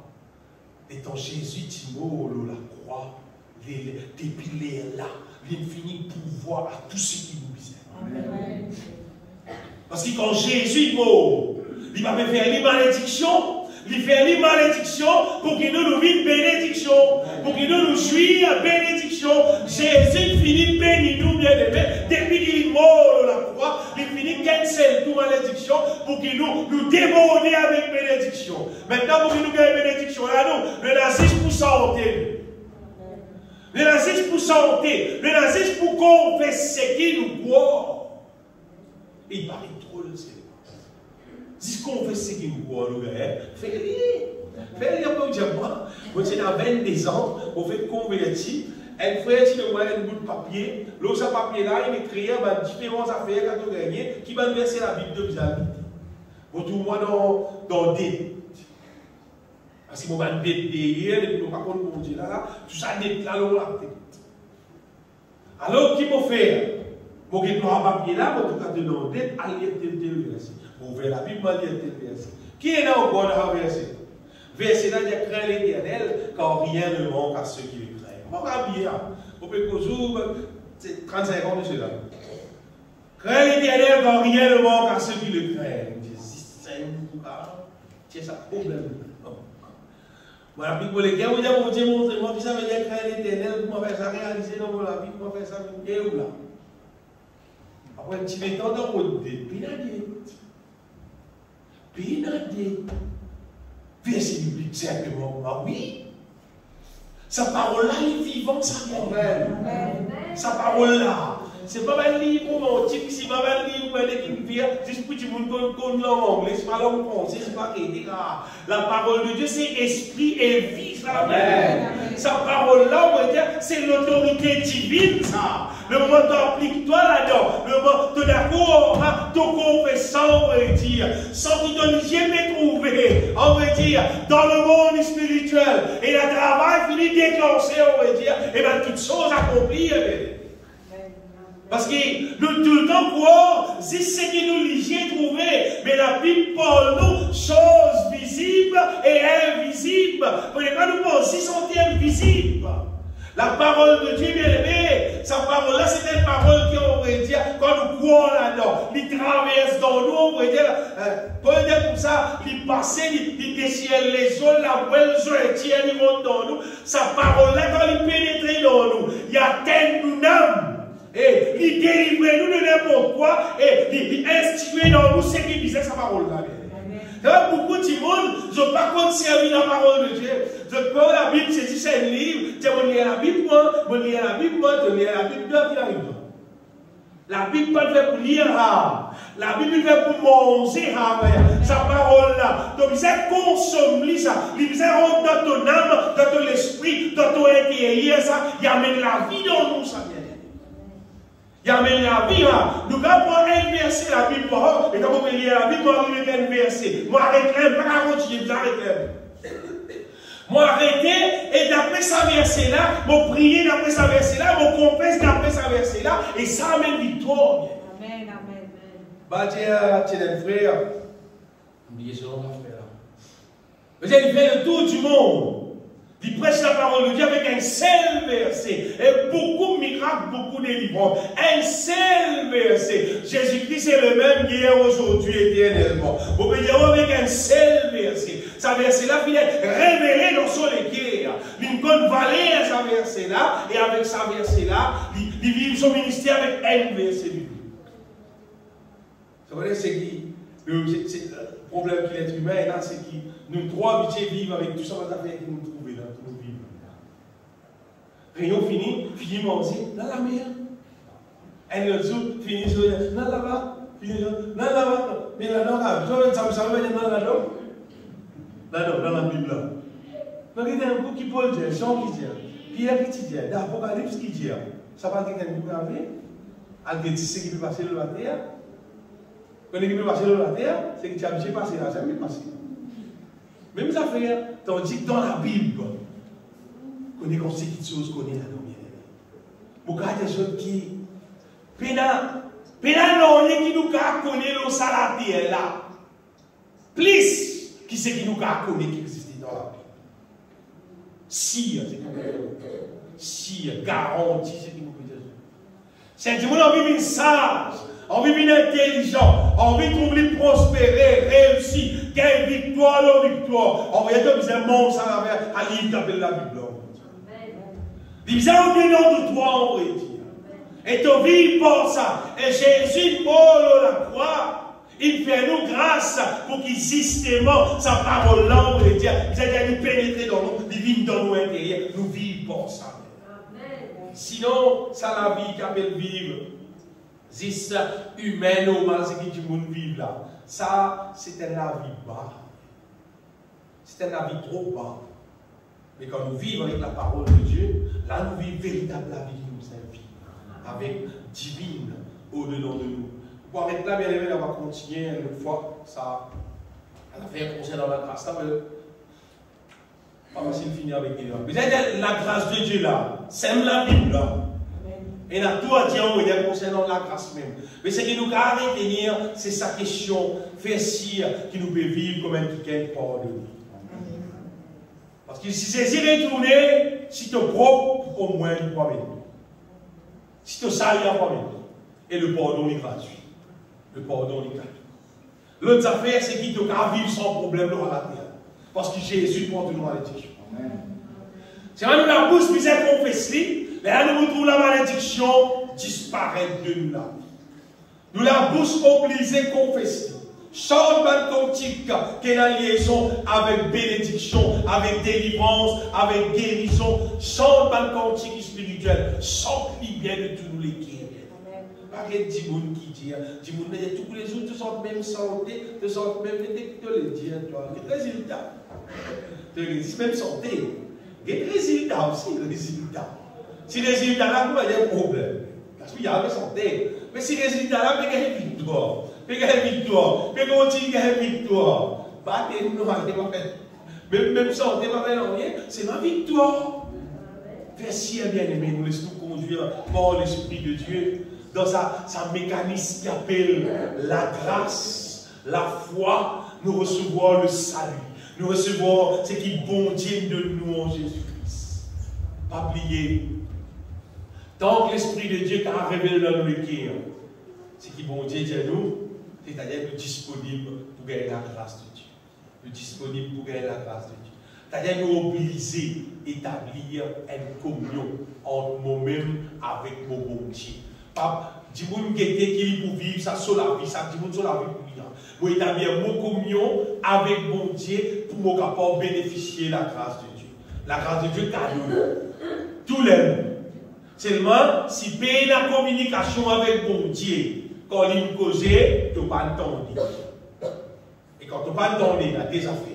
Et ton Jésus, Timo, la croix, depuis là, l'infini pouvoir à tout ce qui nous visait. Parce que quand Jésus est mort, il va faire les malédictions. Il fait les malédictions pour qu'il nous vive bénédiction, pour qu'il nous jouisse bénédiction. Jésus finit béni nous bien aimés. Depuis qu'il est mort la croix, il finit cancel toute malédiction pour qu'il nous déborder avec bénédiction. Maintenant, pour qu'il nous gagne bénédiction, là, nous, le nazisme pour santé. Le nazisme pour santé. Le nazisme pour confesser qui nous croit. Il paraît trop le Seigneur. Si on fait ce qu'il nous croit, nous fais-le. Fais-le pour dire, moi, j'ai 22 ans, on fait convertir. Un frère, il a un bout de papier. L'autre papier-là, il écrit différentes affaires quand on gagne, qui va verser la Bible de Bizarre. Vous tout moi dans des. Parce que moi, je vais derrière, et puis on va contre mon Dieu là, tout ça, net là, l'on l'a. Alors, qui peut faire? Pour qu'il y ait un papier là, pour tout cas, de nos dettes, aller tel verset. Pour ouvrir la Bible, aller tel verset. Qui est là au bon verset? Verset là, il y a craint l'Éternel, car rien ne manque à ceux qui le craignent. On va bien. On peut c'est 35 ans de cela. Craint l'Éternel, car rien ne manque à ceux qui le craignent. C'est ça problème. Voilà, puis pour les gars, vous dites, mon Dieu, montrez-moi, puis ça veut dire craindre l'Éternel, pour faire ça réaliser dans la vie, pour faire ça, et où là? Après, tu mets tant dans votre dé, Pinadé. Verset biblique, simplement, oui. Sa parole-là est vivante, sa parole. Sa parole-là. C'est pas un livre, mon type, c'est pas un livre, qui vient, juste pour que tu me langue anglais, c'est pas langue française, c'est pas aider. La parole de Dieu, c'est esprit et vie, ça. Sa parole-là, on va dire, c'est l'autorité divine, ça. Le moment t'applique-toi là-dedans, le moment tout d'un coup, ton confessant, on va dire, sans qu'il ne jamais trouvé, on va dire, dans le monde spirituel, et le travail finit déclenché, on va dire, et bien toutes choses accomplies, parce que nous tout le temps croire, c'est ce que nous l'y trouvé, mais la Bible parle nous choses visibles et invisibles. Vous ne pouvez pas nous penser si sont invisibles. La parole de Dieu, bien aimé, sa parole-là, c'est une parole qui, on pourrait dire, quand nous croyons là-dedans, il traverse dans nous, on pourrait dire, pour ça, il passe, il déchire les eaux, la bouelle, il monte dans nous. Sa parole-là, quand il pénètre dans nous, il atteint nous âme. Et il délivre nous de n'importe quoi, et il institue dans nous ce qui disait sa parole-là. Beaucoup de monde, je ne veux pas conserver la parole de Dieu. Je prends la Bible, c'est un livre, je lis la Bible, je lis la Bible, je lis la Bible, la Bible pas fait pour lire, la Bible fait pour manger, sa parole-là. Donc, il consomme ça, il rentre dans ton âme, dans ton esprit, dans ton intérieur, ça, il amène la vie dans nous, ça vient. Il amène la vie, nous allons inverser la Bible, et quand on lit la Bible, on va inverser. Moi, arrêtez, pas continuer, arrêtez. Moi, arrêtez, et d'après sa verset-là, moi, prier d'après sa verset-là, moi, confesse d'après sa verset-là, et ça amène victoire. Amen, amen. Bah, tiens, frère, oubliez ce nom frère. Vous avez fait le tour du monde. Il prêche la parole de Dieu avec un seul verset. Et beaucoup de miracles, beaucoup de délivrances. Un seul verset. Jésus-Christ est le même hier, aujourd'hui, éternellement. Vous pouvez dire avec un seul verset. Ce verset-là, il est révélé dans son équerre. Lincoln valait à ce verset-là. Et avec ce verset-là, il vit son ministère avec un verset. Vous savez, c'est qui? Le problème qu'il est humain, là, c'est que nous trois habitués vivent avec tout ça, on va faire que nous trouver dans tous nos vies. Réunion fini manger dans la mer. Un autre jour, fini dans là-bas, fini dans là-bas, mais là-dedans, ça veut dire dans là-dedans. Là-dedans, dans la Bible là. Donc il y a un coup qui Paul dit, Jean qui dit, Pierre qui dit, l'Apocalypse qui dit, ça va dire qu'il y a un coup à dire ce qui peut passer dans la terre. Quand il peut passer dans la terre, c'est que tu as habitué passer là, jamais passé. Même ça fait, tandis que dans la Bible, on est comme ces petites choses qu'on est là-dedans. Pour garder des choses qui. Pénal non, qui nous connaît dans la terre là. Plus, qui c'est qui nous connaît qui existe dans la Bible. Sire, c'est comme Sire, garantie, c'est qui vous peut dire. C'est que vous avez une sage, on vit une intelligent, on vit trouver prospérer, réussir, gagner victoire, la victoire. On va dire que un monde ça va à livre d'appel la Bible. Dis ça au nom de toi, on va dire. Et tu vis pour ça. Et Jésus, mort la croix, il fait nous grâce pour qu'il systémement, sa parole là, on va dire, vous allez nous pénétrer dans nous, divine dans nous intérieurs, nous vivons pour ça. Sinon, ça la vie qu'appelle vivre. C'est humaine au mal, c'est qui du monde vivre là. Ça, c'était la vie bas. C'était la vie trop bas. Mais quand nous vivons avec la parole de Dieu, là nous vivons véritable la vie qui nous invite. Avec divine au-dedans de nous. Pour arrêter là, bien aimé, on va continuer une fois. Ça, elle a fait un conseil dans la grâce. Ça veut pas facile de finir avec les gens. Vous avez la grâce de Dieu là. C'est la Bible là. Et là, tout à dire, il y a concernant la grâce même. Mais ce qui nous a retenir, c'est sa question, faire si qui nous peut vivre comme un qui pardonné. Parce que si c'est y retourner, si tu es propre, au moins tu peux venir. Si tu es sale, il n'y a pas venir. Et le pardon est gratuit. Le pardon est gratuit. L'autre affaire, c'est qu'il te peut vivre sans problème dans la terre. Parce que Jésus porte nous malédiction. C'est quand nous la bouche misère confessée, là nous retrouvons la malédiction disparaître de nous là. Nous la bouche obligée confesser. Chante un cantique qui est en liaison avec bénédiction, avec délivrance, avec guérison. Chante un cantique spirituel. Chante bien de tous les guéris. Pas que des gens qui disent, tous les autres sont même santé, te sentent même de le dire, toi. Quel résultat? Tu dis même santé. Quel résultat aussi, le résultat? Si le résultat là, il y a un problème. Parce qu'il y a la santé. Mais si le résultat là, il y a une victoire. Il y a une victoire. Il y a une victoire. Même santé, c'est ma victoire. Merci, bien-aimé, nous laissons nous conduire par l'Esprit de Dieu dans sa mécanisme qui appelle la grâce, la foi. Nous recevons le salut. Nous recevons ce qui est bon Dieu de nous en Jésus-Christ. Pas oublier. Tant que l'Esprit de Dieu a révélé dans nos cœurs, ce qui est bon Dieu de nous, c'est-à-dire le disponible pour gagner la grâce de Dieu. Le disponible pour gagner la grâce de Dieu. C'est-à-dire nous obliger à établir une communion entre nous-mêmes avec nos bon Dieu. Pas du monde qui est pour vivre ça sur la vie, ça du monde sur la vie pour vivre. Pour établir mon communion avec mon Dieu pour me capable bénéficier de la grâce de Dieu. La grâce de Dieu cadeau. Tout l'aime. Seulement, si paye la communication avec mon Dieu, quand il me cause, tu n'as pas entendre. Et quand tu n'as pas entendre, il y a des affaires.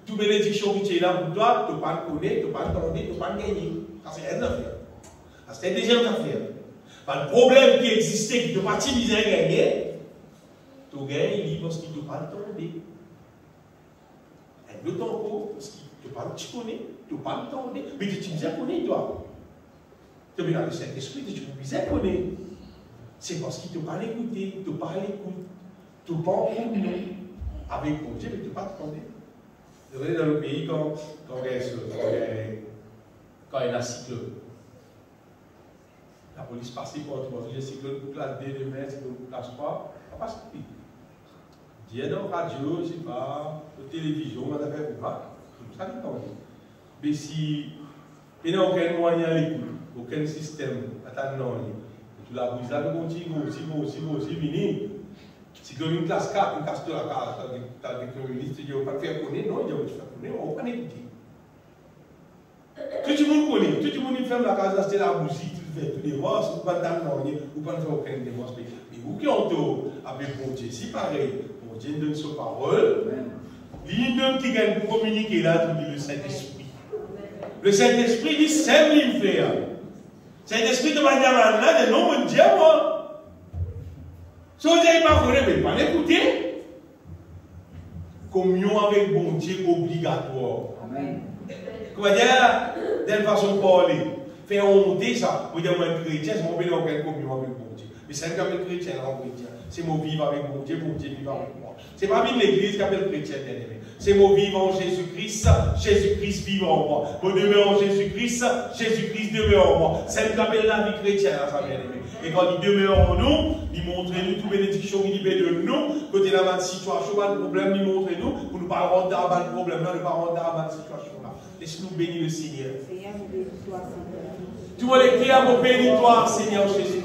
Toute bénédiction qui est là pour toi, tu n'as pas connaître, tu n'as pas entendre, tu n'as pas gagner. Ça, c'est une affaire. Ça, c'est une deuxième affaire. Le problème qui existait, qui ne t'a pas timiser à gagner, tu gagnes parce qu'il ne t'a pas entendre. Et l'autre encore, parce qu'il ne t'a pas connaître, tu n'as pas entendre, mais tu t'imises à connaître, toi. Tu as le Saint-Esprit, tu t'imises à connaître. C'est parce qu'il ne t'a pas écouté, tu n'as pas l'écoute, tu n'as pas en communion avec mon Dieu, mais tu n'as pas entendu. Vous voyez, dans le pays, quand il y a un cyclone, la police passe pour trouver le cyclone pour classe D, le mètre, pour classe 3, on passe plus. Il y a dans la radio, je ne sais pas, la télévision, on a fait quoi, ça dépend. Mais si il n'y a aucun moyen à l'écoute, aucun système, attends, tu l'as brisé, si vini. Si tu as une classe 4, une classe 2, tu as des communistes, tu ne vas pas faire connaître, non, tu vas faire connaître, on ne va pas écouter. Tout le monde connaît, tout le monde ferme la case, c'est la bougie, tu fais tous les mois, ou pas d'annonce, ou pas faire aucun démence. Mais vous qui ont tout avec bon Dieu, si pareil, bon Dieu donne sa parole, l'un qui gagne pour communiquer là, tu dis le Saint-Esprit. Le Saint-Esprit dit, c'est lui frère. Saint-Esprit de manière là, de non, mon Dieu, moi. Si vous n'avez pas connu, mais pas l'écouter. Communion avec bon Dieu obligatoire. Amen. Comment dire, d'une façon de parler, faire honter ça. Vous dites, moi, chrétien, c'est mon bien aucune communion avec bon Dieu. Mais c'est un chrétien, non chrétien. C'est mon vivre avec bon Dieu vivre avec moi. Ce n'est pas bien l'église qui appelle chrétien, bien-aimé. C'est mon vivant en Jésus-Christ, Jésus-Christ vivant en moi. Mon demeure en Jésus-Christ, Jésus-Christ demeure en moi. C'est ce qu'on appelle la vie chrétienne, ça bien aimé. Et quand il demeure en nous, il montre nous toute bénédiction qui libère de nous. Quand il y a une situation, pas de problème, il montre nous pour ne pas rendre dans le problème, ne pas rendre dans la situation là. Laisse-nous bénir le Seigneur. Tout le monde est crié à mon béni toi, Seigneur Jésus.